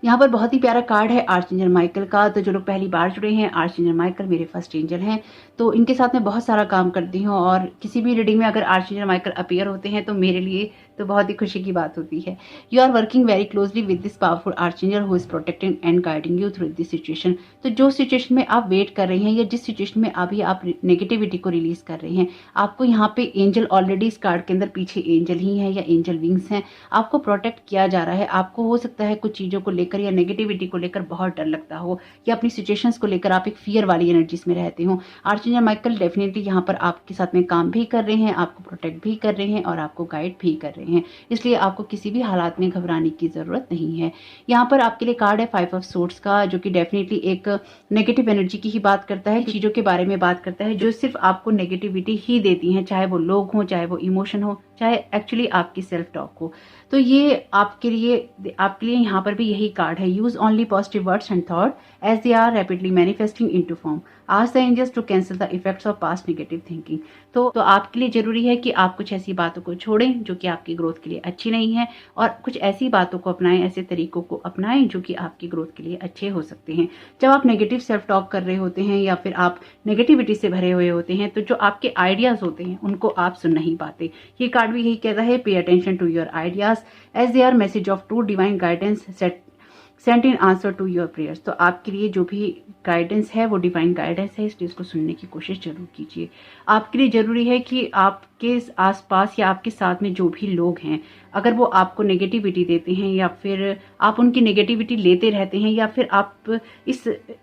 यहाँ पर बहुत ही प्यारा कार्ड है आर्चएंजल माइकल का। तो जो लोग पहली बार जुड़े हैं, आर्चएंजल माइकल मेरे फर्स्ट एंजल हैं, तो इनके साथ मैं बहुत सारा काम करती हूँ और किसी भी रीडिंग में अगर आर्चएंजल माइकल अपीयर होते हैं तो मेरे लिए तो बहुत ही खुशी की बात होती है। You are working very closely with this powerful archangel who is protecting and guiding you through this situation. तो जो सिचुएशन में आप वेट कर रहे हैं या जिस सिचुएशन में अभी आप नेगेटिविटी को रिलीज कर रहे हैं, आपको यहाँ पे एंजल ऑलरेडी इस कार्ड के अंदर पीछे एंजल ही है या एंजल विंग्स हैं, आपको प्रोटेक्ट किया जा रहा है। आपको हो सकता है कुछ चीजों को लेकर या नेगेटिविटी को लेकर बहुत डर लगता हो या अपनी सिचुएशंस को लेकर आप एक फियर वाली एनर्जीज में रहते हो। आर्चएंजल माइकल डेफिनेटली यहाँ पर आपके साथ में काम भी कर रहे हैं, आपको प्रोटेक्ट भी कर रहे हैं और आपको गाइड भी कर रहे हैं। इसलिए आपको किसी भी हालात में घबराने की जरूरत नहीं है। यहाँ पर आपके लिए कार्ड है 5 ऑफ सोर्ड्स का, जो कि डेफिनेटली एक नेगेटिव एनर्जी की ही बात करता है, चीजों के बारे में बात करता है जो सिर्फ आपको नेगेटिविटी ही देती हैं, चाहे वो लोग हो, चाहे वो इमोशन हो, चाहे एक्चुअली आपकी सेल्फ टॉक हो। तो ये आपके लिए यहाँ पर भी यही कार्ड है। Use only positive words and thought as they are rapidly manifesting into form. Ask the angels to cancel the effects of past negative thinking. तो आपके लिए जरूरी है कि आप कुछ ऐसी बातों को छोड़ें जो कि आपकी ग्रोथ के लिए अच्छी नहीं है और कुछ ऐसी बातों को अपनाएं, ऐसे तरीकों को अपनाएं जो कि आपकी ग्रोथ के लिए अच्छे हो सकते हैं। जब आप नेगेटिव सेल्फ टॉक कर रहे होते हैं या फिर आप नेगेटिविटी से भरे हुए होते हैं तो जो आपके आइडियाज होते हैं उनको आप सुन नहीं पाते। ये कार्ड भी यही कहता है, pay attention to your ideas as they are message of true divine guidance sent in answer to your prayers. तो आपके लिए जो भी गाइडेंस है वो डिवाइन गाइडेंस है, इसलिए उसको सुनने की कोशिश जरूर कीजिए। आपके लिए जरूरी है कि आपके आसपास या आपके साथ में जो भी लोग हैं, अगर वो आपको नेगेटिविटी देते हैं या फिर आप उनकी नेगेटिविटी लेते रहते हैं या फिर आप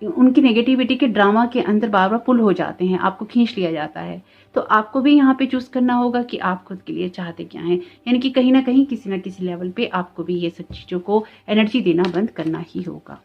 उनकी नेगेटिविटी के ड्रामा के अंदर बार बार पुल हो जाते हैं, आपको खींच लिया जाता है, तो आपको भी यहाँ पे चूज करना होगा कि आप खुद के लिए चाहते क्या हैं। यानी कि कहीं ना कहीं किसी ना किसी लेवल पे आपको भी ये सब चीजों को एनर्जी देना बंद करना ही होगा।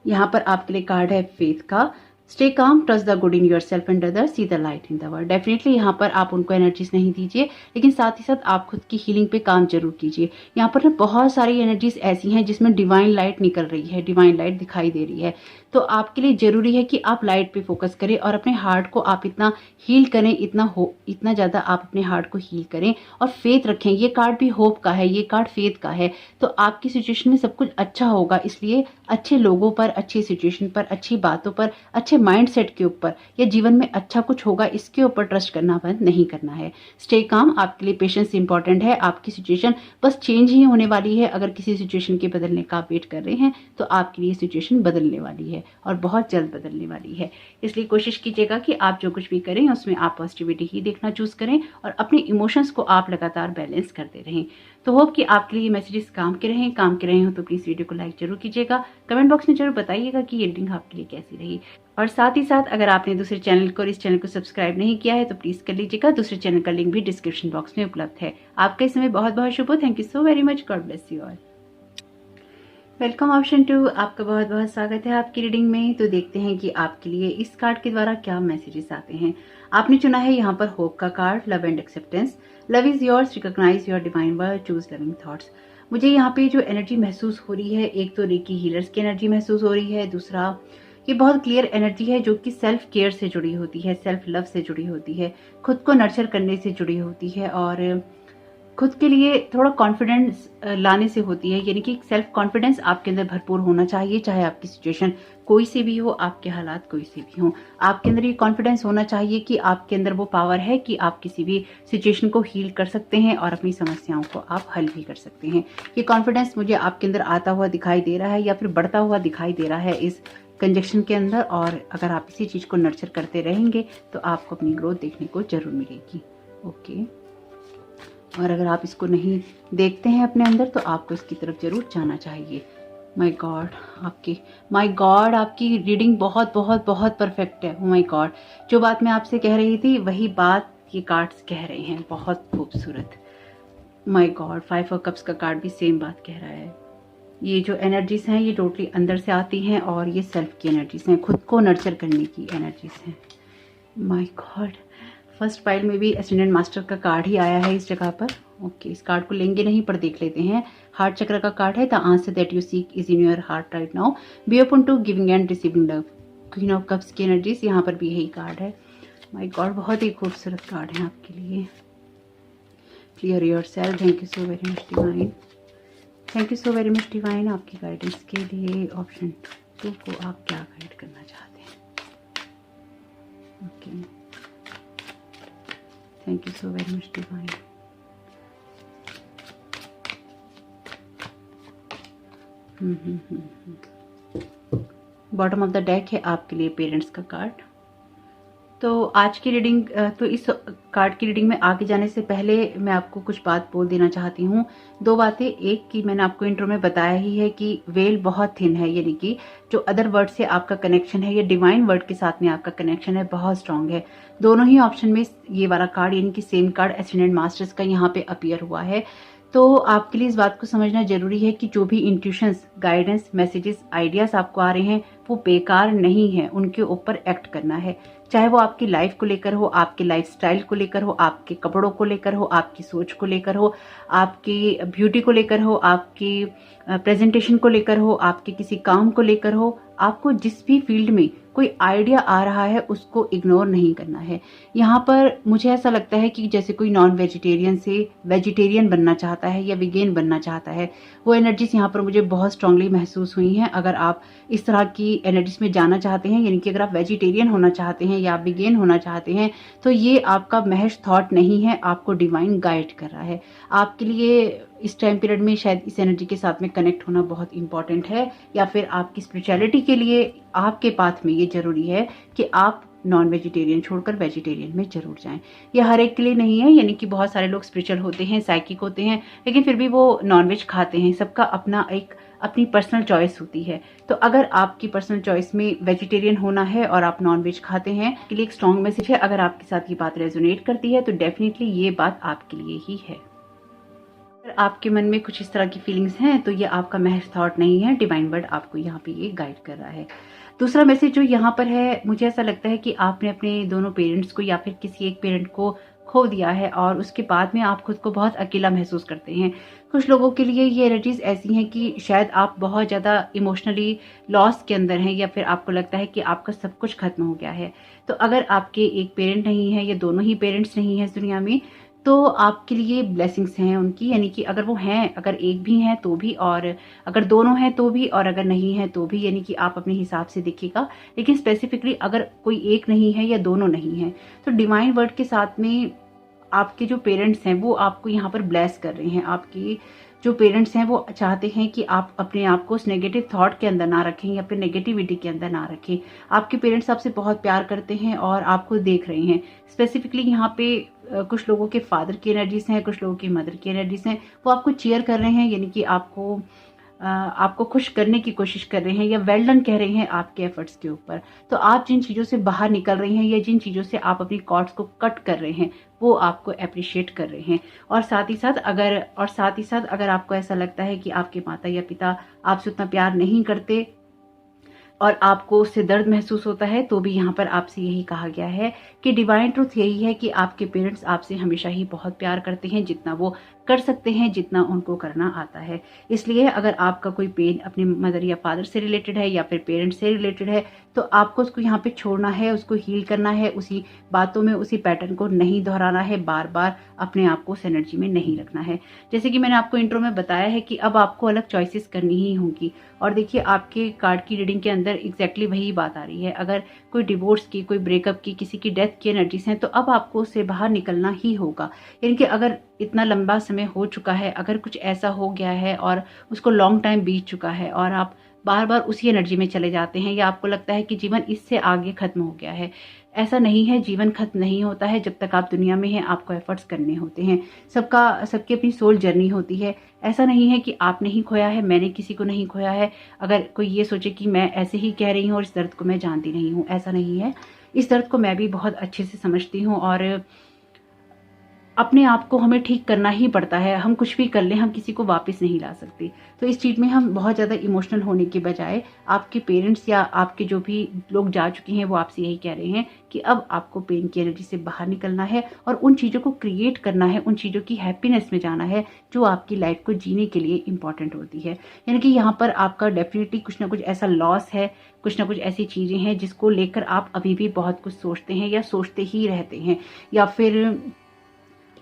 यहाँ पर आपके लिए कार्ड है फेथ का। Stay calm, trust the good in your self and others, see the light in the world. Definitely यहाँ पर आप उनको एनर्जीज नहीं दीजिए, लेकिन साथ ही साथ आप खुद की हीलिंग पे काम जरूर कीजिए। यहाँ पर बहुत सारी एनर्जीज ऐसी हैं जिसमें डिवाइन लाइट निकल रही है, डिवाइन लाइट दिखाई दे रही है। तो आपके लिए जरूरी है कि आप लाइट पे फोकस करें और अपने हार्ट को आप इतना हील करें, इतना ज्यादा आप अपने हार्ट को हील करें और फेथ रखें। ये कार्ड भी होप का है, ये कार्ड फेथ का है। तो आपकी सिचुएशन में सब कुछ अच्छा होगा, इसलिए अच्छे लोगों पर, अच्छी सिचुएशन पर, अच्छी बातों पर, अच्छे माइंडसेट के ऊपर या जीवन में अच्छा कुछ होगा इसके ऊपर ट्रस्ट करना बंद नहीं करना है। स्टे काम, आपके लिए पेशेंस इंपॉर्टेंट है। आपकी सिचुएशन बस चेंज ही होने वाली है। अगर किसी सिचुएशन के बदलने का आप वेट कर रहे हैं तो आपके लिए सिचुएशन बदलने वाली है और बहुत जल्द बदलने वाली है। इसलिए कोशिश कीजिएगा कि आप जो कुछ भी करें उसमें आप पॉजिटिविटी ही देखना चूज करें और अपने इमोशंस को आप लगातार बैलेंस करते रहें। तो होप कि आपके लिए ये मैसेजेस काम के रहे हो तो प्लीज़ वीडियो को लाइक जरूर कीजिएगा। कमेंट बॉक्स में जरूर बताइएगा कि ये रीडिंग आपके लिए कैसी रही। और साथ ही साथ अगर आपने दूसरे चैनल को और इस चैनल को सब्सक्राइब नहीं किया है तो प्लीज़ कर लीजिएगा। दूसरे चैनल का लिंक भी डिस्क्रिप्शन बॉक्स में उपलब्ध है। आपका इस समय बहुत बहुत शुभ हो। Thank you so very much. God bless you all. Welcome option 2, आपका बहुत बहुत स्वागत है आपकी रीडिंग में। तो देखते हैं कि आपके लिए इस कार्ड के द्वारा क्या मैसेजेस आते हैं। आपने चुना है यहाँ पर होप का card, love and acceptance. Love is yours, recognise your divine word, choose loving thoughts. मुझे यहाँ पे जो एनर्जी महसूस हो रही है, एक तो रेकी हीलर्स की एनर्जी महसूस हो रही है, दूसरा ये बहुत क्लियर एनर्जी है जो कि सेल्फ केयर से जुड़ी होती है, सेल्फ लव से जुड़ी होती है, खुद को नर्चर करने से जुड़ी होती है और खुद के लिए थोड़ा कॉन्फिडेंस लाने से होती है। यानी कि सेल्फ कॉन्फिडेंस आपके अंदर भरपूर होना चाहिए, चाहे आपकी सिचुएशन कोई सी भी हो, आपके हालात कोई से भी हो। आपके अंदर ये कॉन्फिडेंस होना चाहिए कि आपके अंदर वो पावर है कि आप किसी भी सिचुएशन को हील कर सकते हैं और अपनी समस्याओं को आप हल भी कर सकते हैं। ये कॉन्फिडेंस मुझे आपके अंदर आता हुआ दिखाई दे रहा है या फिर बढ़ता हुआ दिखाई दे रहा है इस कंजक्शन के अंदर। और अगर आप इसी चीज़ को नर्चर करते रहेंगे तो आपको अपनी ग्रोथ देखने को जरूर मिलेगी। ओके, और अगर आप इसको नहीं देखते हैं अपने अंदर तो आपको इसकी तरफ जरूर जाना चाहिए। माय गॉड आपकी रीडिंग बहुत बहुत बहुत परफेक्ट है। माय गॉड, जो बात मैं आपसे कह रही थी वही बात ये कार्ड्स कह रहे हैं। बहुत खूबसूरत। माय गॉड, 5 ऑफ कप्स का कार्ड भी सेम बात कह रहा है। ये जो एनर्जीज हैं ये टोटली अंदर से आती हैं और ये सेल्फ की एनर्जीज हैं, खुद को नर्चर करने की एनर्जीज हैं। माय गॉड, फर्स्ट पाइल में भी एसेंडेंट मास्टर का कार्ड ही आया है इस जगह पर। ओके, इस कार्ड को लेंगे नहीं पर देख लेते हैं। हार्ट चक्र का कार्ड है। The answer that you seek is in your heart right now, be open to giving and receiving love. Queen of cups की एनर्जीज यहाँ पर भी यही कार्ड है। माय गॉड, बहुत ही खूबसूरत कार्ड है आपके लिए। Clear yourself. Thank you so very much divine. Thank you so very much divine आपकी गाइडेंस के लिए। ऑप्शन 2 को आप क्या गाइड करना चाहते हैं? Okay, thank you so very much divine. Bottom of the deck है आपके लिए पेरेंट्स का कार्ड। तो आज की रीडिंग, तो इस कार्ड की रीडिंग में आगे जाने से पहले मैं आपको कुछ बात बोल देना चाहती हूँ। 2 बातें। एक कि मैंने आपको इंट्रो में बताया ही है कि वेल बहुत थिन है, यानी कि जो अदर वर्ड से आपका कनेक्शन है या डिवाइन वर्ड के साथ में आपका कनेक्शन है बहुत स्ट्रांग है। दोनों ही ऑप्शन में ये वाला कार्ड यानी कि सेम कार्ड एसेंडेंट मास्टर्स का यहाँ पे अपीयर हुआ है। तो आपके लिए इस बात को समझना जरूरी है कि जो भी इंट्यूशंस, गाइडेंस, मैसेजेस, आइडियाज आपको आ रहे हैं वो बेकार नहीं है, उनके ऊपर एक्ट करना है। चाहे वो आपकी लाइफ को लेकर हो, आपके लाइफस्टाइल को लेकर हो, आपके कपड़ों को लेकर हो, आपकी सोच को लेकर हो, आपकी ब्यूटी को लेकर हो, आपकी प्रेजेंटेशन को लेकर हो, आपके किसी काम को लेकर हो, आपको जिस भी फील्ड में कोई आइडिया आ रहा है उसको इग्नोर नहीं करना है। यहाँ पर मुझे ऐसा लगता है कि जैसे कोई नॉन वेजिटेरियन से वेजिटेरियन बनना चाहता है या विगेन बनना चाहता है, वो एनर्जीज यहाँ पर मुझे बहुत स्ट्रांगली महसूस हुई हैं। अगर आप इस तरह की एनर्जीज में जाना चाहते हैं, यानी कि अगर आप वेजिटेरियन होना चाहते हैं या विगेन होना चाहते हैं, तो ये आपका महज थॉट नहीं है, आपको डिवाइन गाइड कर रहा है। आपके लिए इस टाइम पीरियड में शायद इस एनर्जी के साथ में कनेक्ट होना बहुत इंपॉर्टेंट है, या फिर आपकी स्पिरिचुअलिटी के लिए आपके पाथ में ये जरूरी है कि आप नॉन वेजिटेरियन छोड़कर वेजिटेरियन में जरूर जाएं। ये हर एक के लिए नहीं है, यानी कि बहुत सारे लोग स्पिरिचुअल होते हैं, साइकिक होते हैं, लेकिन फिर भी वो नॉनवेज खाते हैं। सबका अपना एक अपनी पर्सनल चॉइस होती है। तो अगर आपकी पर्सनल चॉइस में वेजिटेरियन होना है और आप नॉनवेज खाते हैं, के लिए एक स्ट्रॉन्ग मैसेज है। अगर आपके साथ ये बात रेजोनेट करती है तो डेफिनेटली ये बात आपके लिए ही है। अगर आपके मन में कुछ इस तरह की फीलिंग्स हैं तो ये आपका महज थॉट नहीं है, डिवाइन वर्ड आपको यहाँ पे ये गाइड कर रहा है। दूसरा मैसेज जो यहाँ पर है, मुझे ऐसा लगता है कि आपने अपने दोनों पेरेंट्स को या फिर किसी एक पेरेंट को खो दिया है और उसके बाद में आप खुद को बहुत अकेला महसूस करते हैं। कुछ लोगों के लिए ये एनर्जीज ऐसी हैं कि शायद आप बहुत ज़्यादा इमोशनली लॉस के अंदर हैं, या फिर आपको लगता है कि आपका सब कुछ खत्म हो गया है। तो अगर आपके एक पेरेंट नहीं है या दोनों ही पेरेंट्स नहीं है इस दुनिया में, तो आपके लिए ब्लेसिंग्स हैं उनकी, यानी कि अगर वो हैं, अगर एक भी हैं तो भी, और अगर दोनों हैं तो भी, और अगर नहीं है तो भी, यानी कि आप अपने हिसाब से देखिएगा। लेकिन स्पेसिफिकली अगर कोई एक नहीं है या दोनों नहीं है, तो डिवाइन वर्ड के साथ में आपके जो पेरेंट्स हैं वो आपको यहाँ पर ब्लेस कर रहे हैं। आपके जो पेरेंट्स हैं वो चाहते हैं कि आप अपने आप को उस नेगेटिव थॉट के अंदर ना रखें या फिर नेगेटिविटी के अंदर ना रखें। आपके पेरेंट्स आपसे बहुत प्यार करते हैं और आपको देख रहे हैं। स्पेसिफिकली यहाँ पे कुछ लोगों के फादर की एनर्जीज हैं, कुछ लोगों की मदर की एनर्जीज हैं, वो आपको चीयर कर रहे हैं, यानी कि आपको खुश करने की कोशिश कर रहे हैं या वेल डन कह रहे हैं आपके एफर्ट्स के ऊपर। तो आप जिन चीज़ों से बाहर निकल रहे हैं या जिन चीज़ों से आप अपनी कॉर्ड्स को कट कर रहे हैं, वो आपको अप्रिशिएट कर रहे हैं। और साथ ही साथ अगर आपको ऐसा लगता है कि आपके माता या पिता आपसे उतना प्यार नहीं करते और आपको उससे दर्द महसूस होता है, तो भी यहाँ पर आपसे यही कहा गया है कि डिवाइन ट्रूथ यही है कि आपके पेरेंट्स आपसे हमेशा ही बहुत प्यार करते हैं, जितना वो कर सकते हैं, जितना उनको करना आता है। इसलिए अगर आपका कोई पेन अपने मदर या फादर से रिलेटेड है या फिर पेरेंट्स से रिलेटेड है, तो आपको उसको यहाँ पे छोड़ना है, उसको हील करना है, उसी बातों में उसी पैटर्न को नहीं दोहराना है, बार बार अपने आप को उस एनर्जी में नहीं रखना है। जैसे कि मैंने आपको इंट्रो में बताया है कि अब आपको अलग चॉइसेस करनी ही होंगी। और देखिए, आपके कार्ड की रीडिंग के अंदर एग्जैक्टली वही बात आ रही है। अगर कोई डिवोर्स की, कोई ब्रेकअप की, किसी की डेथ की एनर्जीज हैं, तो अब आपको उससे बाहर निकलना ही होगा। यानी कि अगर इतना लंबा समय हो चुका है, अगर कुछ ऐसा हो गया है और उसको लॉन्ग टाइम बीत चुका है और आप बार बार उसी एनर्जी में चले जाते हैं या आपको लगता है कि जीवन इससे आगे खत्म हो गया है, ऐसा नहीं है। जीवन खत्म नहीं होता है जब तक आप दुनिया में हैं, आपको एफर्ट्स करने होते हैं। सबकी अपनी सोल जर्नी होती है। ऐसा नहीं है कि आपने ही खोया है, मैंने किसी को नहीं खोया है। अगर कोई ये सोचे कि मैं ऐसे ही कह रही हूँ और इस दर्द को मैं जानती नहीं हूँ, ऐसा नहीं है। इस दर्द को मैं भी बहुत अच्छे से समझती हूँ और अपने आप को हमें ठीक करना ही पड़ता है। हम कुछ भी कर लें, हम किसी को वापस नहीं ला सकते। तो इस चीज़ में हम बहुत ज़्यादा इमोशनल होने के बजाय, आपके पेरेंट्स या आपके जो भी लोग जा चुके हैं वो आपसे यही कह रहे हैं कि अब आपको पेन की एनर्जी से बाहर निकलना है और उन चीज़ों को क्रिएट करना है, उन चीज़ों की हैप्पीनेस में जाना है जो आपकी लाइफ को जीने के लिए इंपॉर्टेंट होती है। यानी कि यहाँ पर आपका डेफिनेटली कुछ ना कुछ ऐसा लॉस है, कुछ ना कुछ ऐसी चीज़ें हैं जिसको लेकर आप अभी भी बहुत कुछ सोचते हैं या सोचते ही रहते हैं, या फिर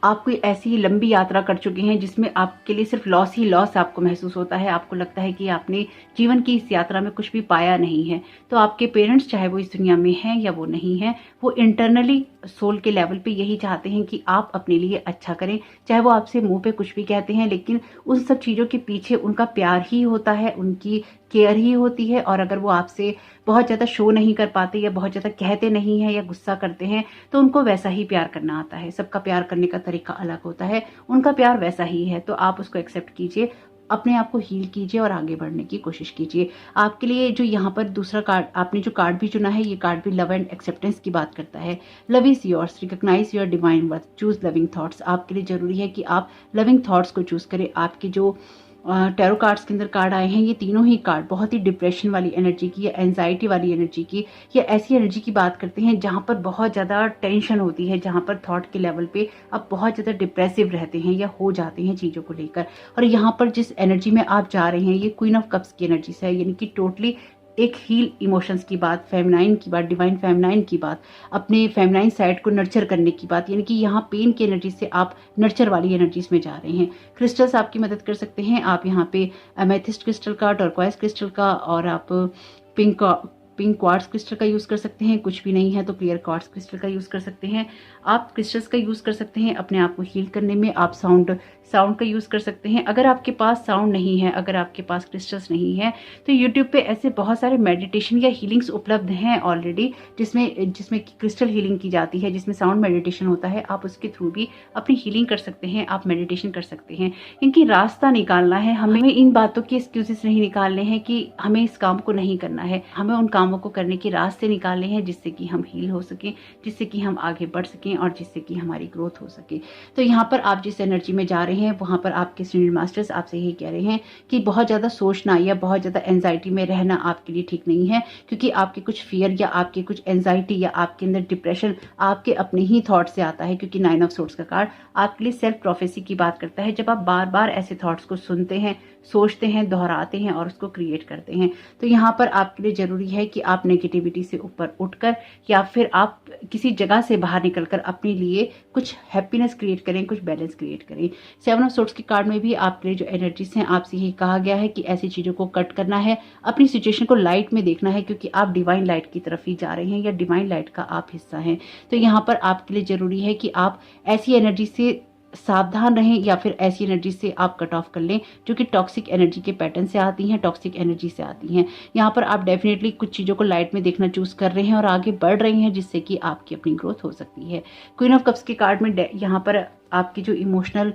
आप कोई ऐसी लंबी यात्रा कर चुके हैं जिसमें आपके लिए सिर्फ लॉस ही लॉस आपको महसूस होता है। आपको लगता है कि आपने जीवन की इस यात्रा में कुछ भी पाया नहीं है। तो आपके पेरेंट्स, चाहे वो इस दुनिया में हैं या वो नहीं हैं, वो इंटरनली सोल के लेवल पे यही चाहते हैं कि आप अपने लिए अच्छा करें। चाहे वो आपसे मुंह पे कुछ भी कहते हैं, लेकिन उन सब चीज़ों के पीछे उनका प्यार ही होता है, उनकी केयर ही होती है। और अगर वो आपसे बहुत ज़्यादा शो नहीं कर पाते या बहुत ज़्यादा कहते नहीं हैं या गुस्सा करते हैं, तो उनको वैसा ही प्यार करना आता है। सबका प्यार करने का तरीका अलग होता है, उनका प्यार वैसा ही है। तो आप उसको एक्सेप्ट कीजिए, अपने आप को हील कीजिए और आगे बढ़ने की कोशिश कीजिए। आपके लिए जो यहाँ पर दूसरा कार्ड, आपने जो कार्ड भी चुना है, ये कार्ड भी लव एंड एक्सेप्टेंस की बात करता है। Love is yours, recognise your divine worth, choose loving thoughts. आपके लिए जरूरी है कि आप लविंग थॉट्स को चूज करें। आपके जो टैरो कार्ड्स के अंदर कार्ड आए हैं, ये तीनों ही कार्ड बहुत ही डिप्रेशन वाली एनर्जी की या एंजाइटी वाली एनर्जी की या ऐसी एनर्जी की बात करते हैं जहाँ पर बहुत ज़्यादा टेंशन होती है, जहाँ पर थॉट के लेवल पे आप बहुत ज़्यादा डिप्रेसिव रहते हैं या हो जाते हैं चीज़ों को लेकर। और यहाँ पर जिस एनर्जी में आप जा रहे हैं, ये क्वीन ऑफ कप्स की एनर्जी से है, यानी कि टोटली एक हील इमोशंस की बात, फेमिनाइन की बात, डिवाइन फेमिनाइन की बात, अपने फेमिनाइन साइड को नर्चर करने की बात। यानी कि यहाँ पेन की एनर्जी से आप नर्चर वाली एनर्जीज में जा रहे हैं। क्रिस्टल्स आपकी मदद कर सकते हैं। आप यहाँ पे एमेथिस्ट क्रिस्टल का, टर्क्वाइज क्रिस्टल का और आप पिंक क्वार्ट्ज क्रिस्टल का यूज़ कर सकते हैं। कुछ भी नहीं है तो क्लियर क्वार्ट्ज क्रिस्टल का यूज़ कर सकते हैं। आप क्रिस्टल्स का यूज़ कर सकते हैं अपने आप को हील करने में। आप साउंड का यूज़ कर सकते हैं। अगर आपके पास साउंड नहीं है, अगर आपके पास क्रिस्टल्स नहीं है, तो यूट्यूब पे ऐसे बहुत सारे मेडिटेशन या हीलिंग्स उपलब्ध हैं ऑलरेडी, जिसमें क्रिस्टल हीलिंग की जाती है, जिसमें साउंड मेडिटेशन होता है। आप उसके थ्रू भी अपनी हीलिंग कर सकते हैं, आप मेडिटेशन कर सकते हैं। इनकी रास्ता निकालना है हमें। इन बातों के एक्सक्यूजेस नहीं निकालने हैं कि हमें इस काम को नहीं करना है। हमें उन कामों को करने के रास्ते निकालने हैं जिससे कि हम हील हो सकें, जिससे कि हम आगे बढ़ सकें और जिससे कि हमारी ग्रोथ हो सके। तो यहाँ पर आप जिस एनर्जी में जा रहे हैं, वहाँ पर आपके सीनियर मास्टर्स आपसे यही कह रहे हैं कि बहुत ज़्यादा सोचना या बहुत ज़्यादा एंजाइटी में रहना आपके लिए ठीक नहीं है, क्योंकि आपके कुछ फियर या आपके कुछ एंजाइटी या आपके अंदर डिप्रेशन आपके अपने ही थॉट से आता है। क्योंकि 9 ऑफ सोर्ड्स का कार्ड आपके लिए सेल्फ प्रोफेसी की बात करता है। जब आप बार बार ऐसे थॉट्स को सुनते हैं, सोचते हैं, दोहराते हैं और उसको क्रिएट करते हैं, तो यहाँ पर आपके लिए जरूरी है कि आप नेगेटिविटी से ऊपर उठकर या फिर आप किसी जगह से बाहर निकलकर अपने लिए कुछ हैप्पीनेस क्रिएट करें, कुछ बैलेंस क्रिएट करें। 7 ऑफ सोर्ड्स के कार्ड में भी आपके लिए जो एनर्जीज हैं, आपसे यही कहा गया है कि ऐसी चीजों को कट करना है, अपनी सिचुएशन को लाइट में देखना है, क्योंकि आप डिवाइन लाइट की तरफ ही जा रहे हैं या डिवाइन लाइट का आप हिस्सा हैं। तो यहाँ पर आपके लिए जरूरी है कि आप ऐसी एनर्जी से सावधान रहें या फिर ऐसी एनर्जी से आप कट ऑफ कर लें जो कि टॉक्सिक एनर्जी के पैटर्न से आती हैं, टॉक्सिक एनर्जी से आती हैं। यहाँ पर आप डेफिनेटली कुछ चीज़ों को लाइट में देखना चूज कर रहे हैं और आगे बढ़ रहे हैं, जिससे कि आपकी अपनी ग्रोथ हो सकती है। क्वीन ऑफ कप्स के कार्ड में यहाँ पर आपकी जो इमोशनल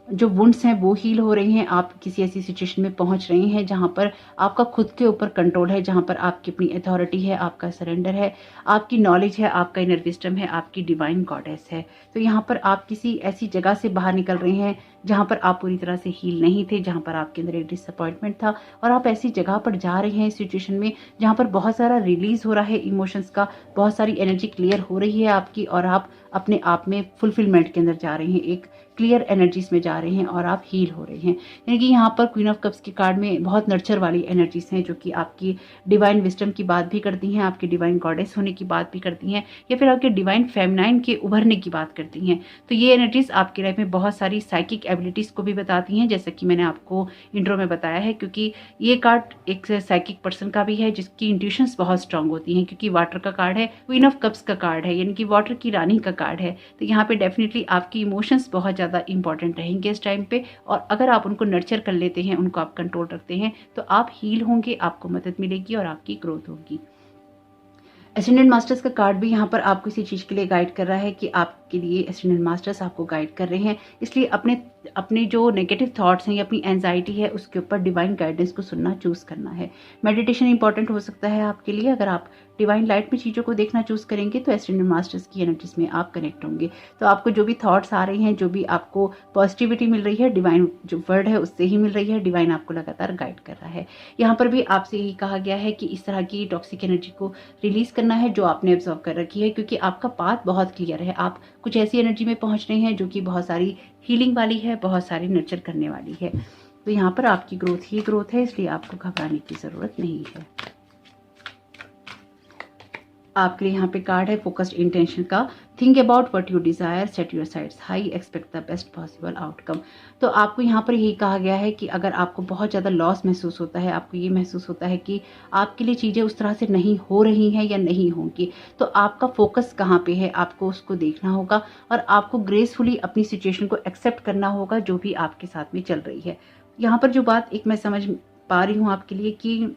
जो वुंड्स हैं वो हील हो रही हैं। आप किसी ऐसी सिचुएशन में पहुंच रहे हैं जहां पर आपका खुद के ऊपर कंट्रोल है, जहां पर आपकी अपनी अथॉरिटी है, आपका सरेंडर है, आपकी नॉलेज है, आपका इनर विजडम है, आपकी डिवाइन गॉडेस है। तो यहाँ पर आप किसी ऐसी जगह से बाहर निकल रहे हैं जहां पर आप पूरी तरह से हील नहीं थे, जहां पर आपके अंदर एक डिसअपॉइंटमेंट था, और आप ऐसी जगह पर जा रहे हैं सिचुएशन में जहां पर बहुत सारा रिलीज हो रहा है इमोशंस का, बहुत सारी एनर्जी क्लियर हो रही है आपकी, और आप अपने आप में फुलफिलमेंट के अंदर जा रहे हैं, एक क्लियर एनर्जीज में जा रहे हैं और आप हील हो रहे हैं। यानी कि यहाँ पर क्वीन ऑफ कप्स के कार्ड में बहुत नर्चर वाली एनर्जीज हैं जो कि आपकी डिवाइन विजडम की बात भी करती हैं, आपकी डिवाइन गॉडेस होने की बात भी करती हैं, या फिर आपके डिवाइन फेमिनाइन के उभरने की बात करती हैं। तो ये एनर्जीज आपकी लाइफ में बहुत सारी साइकिक एबिलिटीज को भी बताती हैं, जैसा कि मैंने आपको इंट्रो में बताया है, क्योंकि ये कार्ड एक साइकिक पर्सन का भी है जिसकी इंट्यूशंस बहुत स्ट्रांग होती हैं, क्योंकि वाटर का कार्ड है, क्वीन ऑफ कप्स का कार्ड है, यानी कि वाटर की रानी का कार्ड है। तो यहाँ पे डेफिनेटली आपकी इमोशंस बहुत ज़्यादा इंपॉर्टेंट रहेंगे इस टाइम पे, और अगर आप उनको नर्चर कर लेते हैं, उनको आप कंट्रोल रखते हैं, तो आप हील होंगे, आपको मदद मिलेगी और आपकी ग्रोथ होगी। एसेंडेंट मास्टर्स का कार्ड भी यहाँ पर आपको इसी चीज़ के लिए गाइड कर रहा है कि आपके लिए एसेंडेंट मास्टर्स आपको गाइड कर रहे हैं, इसलिए अपने जो नेगेटिव थॉट्स हैं या अपनी एंजाइटी है उसके ऊपर डिवाइन गाइडेंस को सुनना चूज करना है। मेडिटेशन इंपॉर्टेंट हो सकता है आपके लिए। अगर आप डिवाइन लाइट में चीज़ों को देखना चूज करेंगे तो एसेंडेंट मास्टर्स की एनर्जीज में आप कनेक्ट होंगे। तो आपको जो भी थॉट्स आ रहे हैं, जो भी आपको पॉजिटिविटी मिल रही है, डिवाइन जो वर्ड है उससे ही मिल रही है, डिवाइन आपको लगातार गाइड कर रहा है। यहाँ पर भी आपसे यही कहा गया है कि इस तरह की टॉक्सिक एनर्जी को रिलीज करना है जो आपने ऑब्जर्व कर रखी है, क्योंकि आपका पाथ बहुत क्लियर है। आप कुछ ऐसी एनर्जी में पहुंच रहे हैं जो कि बहुत सारी हीलिंग वाली है, बहुत सारी नर्चर करने वाली है। तो यहाँ पर आपकी ग्रोथ ही ग्रोथ है, इसलिए आपको घबराने की जरूरत नहीं है। आपके लिए यहाँ पे कार्ड है फोकस्ड इंटेंशन का। Think about what you desire, set your sites high, expect the best possible outcome. तो आपको यहाँ पर यही कहा गया है कि अगर आपको बहुत ज़्यादा लॉस महसूस होता है, आपको ये महसूस होता है कि आपके लिए चीज़ें उस तरह से नहीं हो रही हैं या नहीं होंगी, तो आपका फोकस कहाँ पे है, आपको उसको देखना होगा और आपको ग्रेसफुली अपनी सिचुएशन को एक्सेप्ट करना होगा जो भी आपके साथ में चल रही है। यहाँ पर जो बात एक मैं समझ पा रही हूँ आपके लिए कि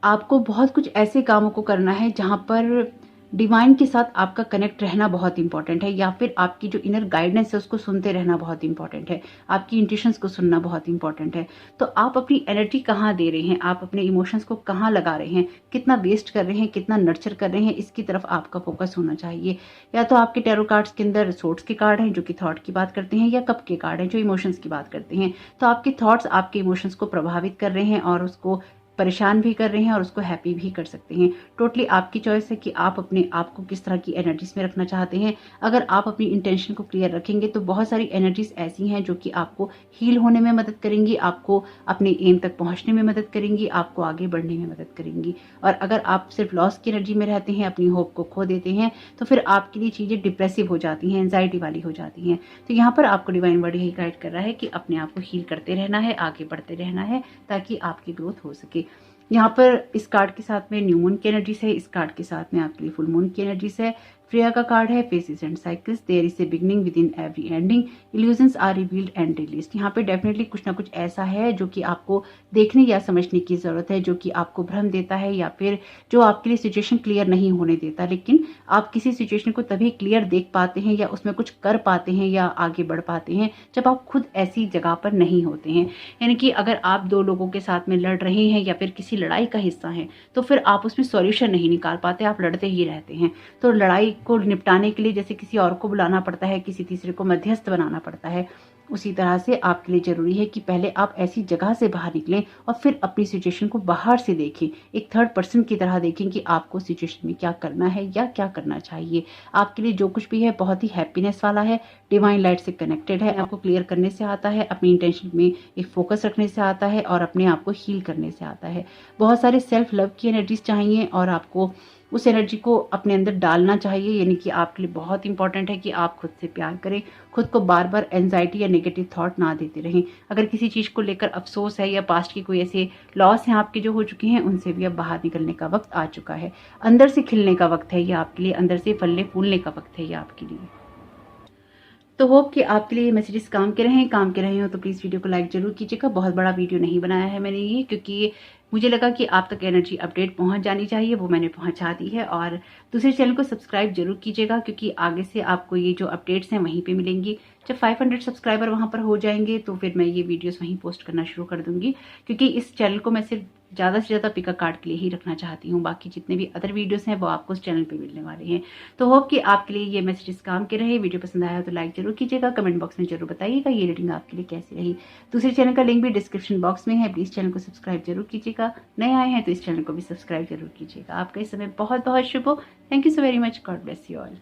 आपको बहुत कुछ ऐसे कामों को करना है जहां पर डिवाइन के साथ आपका कनेक्ट रहना बहुत इंपॉर्टेंट है, या फिर आपकी जो इनर गाइडेंस है उसको सुनते रहना बहुत इंपॉर्टेंट है, आपकी इंट्यूशंस को सुनना बहुत इंपॉर्टेंट है। तो आप अपनी एनर्जी कहाँ दे रहे हैं, आप अपने इमोशंस को कहाँ लगा रहे हैं, कितना वेस्ट कर रहे हैं, कितना नर्चर कर रहे हैं, इसकी तरफ आपका फोकस होना चाहिए। या तो आपके टैरो कार्ड्स के अंदर सोर्ट्स के कार्ड हैं जो कि थॉट की बात करते हैं, या कप के कार्ड हैं जो इमोशंस की बात करते हैं। तो आपके थॉट्स आपके इमोशंस को प्रभावित कर रहे हैं और उसको परेशान भी कर रहे हैं और उसको हैप्पी भी कर सकते हैं। टोटली आपकी चॉइस है कि आप अपने आप को किस तरह की एनर्जीज में रखना चाहते हैं। अगर आप अपनी इंटेंशन को क्लियर रखेंगे तो बहुत सारी एनर्जीज ऐसी हैं जो कि आपको हील होने में मदद करेंगी, आपको अपने एम तक पहुंचने में मदद करेंगी, आपको आगे बढ़ने में मदद करेंगी। और अगर आप सिर्फ लॉस की एनर्जी में रहते हैं, अपनी होप को खो देते हैं, तो फिर आपके लिए चीज़ें डिप्रेसिव हो जाती हैं, एंजाइटी वाली हो जाती हैं। तो यहाँ पर आपको डिवाइन वर्ड यही गाइड कर रहा है कि अपने आप को हील करते रहना है, आगे बढ़ते रहना है, ताकि आपकी ग्रोथ हो सके। यहाँ पर इस कार्ड के साथ में न्यू मून की एनर्जीज है, इस कार्ड के साथ में आपके लिए फुल मून की एनर्जीज है। फ्रेया का कार्ड है phases and cycles, there is a beginning within every ending, illusions are revealed and released. यहाँ पे डेफिनेटली कुछ ना कुछ ऐसा है जो कि आपको देखने या समझने की जरूरत है, जो कि आपको भ्रम देता है या फिर जो आपके लिए सिचुएशन क्लियर नहीं होने देता। लेकिन आप किसी सिचुएशन को तभी क्लियर देख पाते हैं या उसमें कुछ कर पाते हैं या आगे बढ़ पाते हैं जब आप खुद ऐसी जगह पर नहीं होते हैं। यानी कि अगर आप दो लोगों के साथ में लड़ रहे हैं या फिर किसी लड़ाई का हिस्सा हैं, तो फिर आप उसमें सॉल्यूशन नहीं निकाल पाते, आप लड़ते ही रहते हैं। तो लड़ाई को निपटाने के लिए जैसे किसी और को बुलाना पड़ता है, किसी तीसरे को मध्यस्थ बनाना पड़ता है, उसी तरह से आपके लिए जरूरी है कि पहले आप ऐसी जगह से बाहर निकलें और फिर अपनी सिचुएशन को बाहर से देखें, एक थर्ड पर्सन की तरह देखें कि आपको सिचुएशन में क्या करना है या क्या करना चाहिए। आपके लिए जो कुछ भी है बहुत ही हैप्पीनेस वाला है, डिवाइन लाइट से कनेक्टेड है, आपको क्लियर करने से आता है, अपनी इंटेंशन में एक फोकस रखने से आता है और अपने आप को हील करने से आता है। बहुत सारे सेल्फ लव की एनर्जीज चाहिए और आपको उस एनर्जी को अपने अंदर डालना चाहिए। यानी कि आपके लिए बहुत इंपॉर्टेंट है कि आप खुद से प्यार करें, खुद को बार बार एंजाइटी या नेगेटिव थॉट ना देते रहें। अगर किसी चीज़ को लेकर अफसोस है या पास्ट के कोई ऐसे लॉस हैं आपके जो हो चुके हैं, उनसे भी अब बाहर निकलने का वक्त आ चुका है। अंदर से खिलने का वक्त है ये आपके लिए, अंदर से फलने फूलने का वक्त है ये आपके लिए। तो होप कि आपके लिए ये मैसेजेस काम के रहे हो तो प्लीज़ वीडियो को लाइक ज़रूर कीजिएगा। बहुत बड़ा वीडियो नहीं बनाया है मैंने ये, क्योंकि मुझे लगा कि आप तक एनर्जी अपडेट पहुंच जानी चाहिए, वो मैंने पहुंचा दी है। और दूसरे चैनल को सब्सक्राइब जरूर कीजिएगा, क्योंकि आगे से आपको ये जो अपडेट्स हैं वहीं पे मिलेंगी। जब 500 सब्सक्राइबर वहां पर हो जाएंगे तो फिर मैं ये वीडियोस वहीं पोस्ट करना शुरू कर दूंगी, क्योंकि इस चैनल को मैं सिर्फ ज़्यादा से ज़्यादा पिकअप कार्ड के लिए ही रखना चाहती हूँ। बाकी जितने भी अदर वीडियोस हैं वो आपको उस चैनल पे मिलने वाले हैं। तो होप कि आपके लिए ये मैसेजेस काम के रहे। वीडियो पसंद आया तो लाइक जरूर कीजिएगा, कमेंट बॉक्स में जरूर बताइएगा ये रीडिंग आपके लिए कैसी रही। दूसरे चैनल का लिंक भी डिस्क्रिप्शन बॉक्स में है, प्लीज़ चैनल को सब्सक्राइब जरूर कीजिएगा। नए आए हैं तो इस चैनल को भी सब्सक्राइब जरूर कीजिएगा। आपका इस समय बहुत बहुत शुभ हो। Thank you so very much. God bless you all.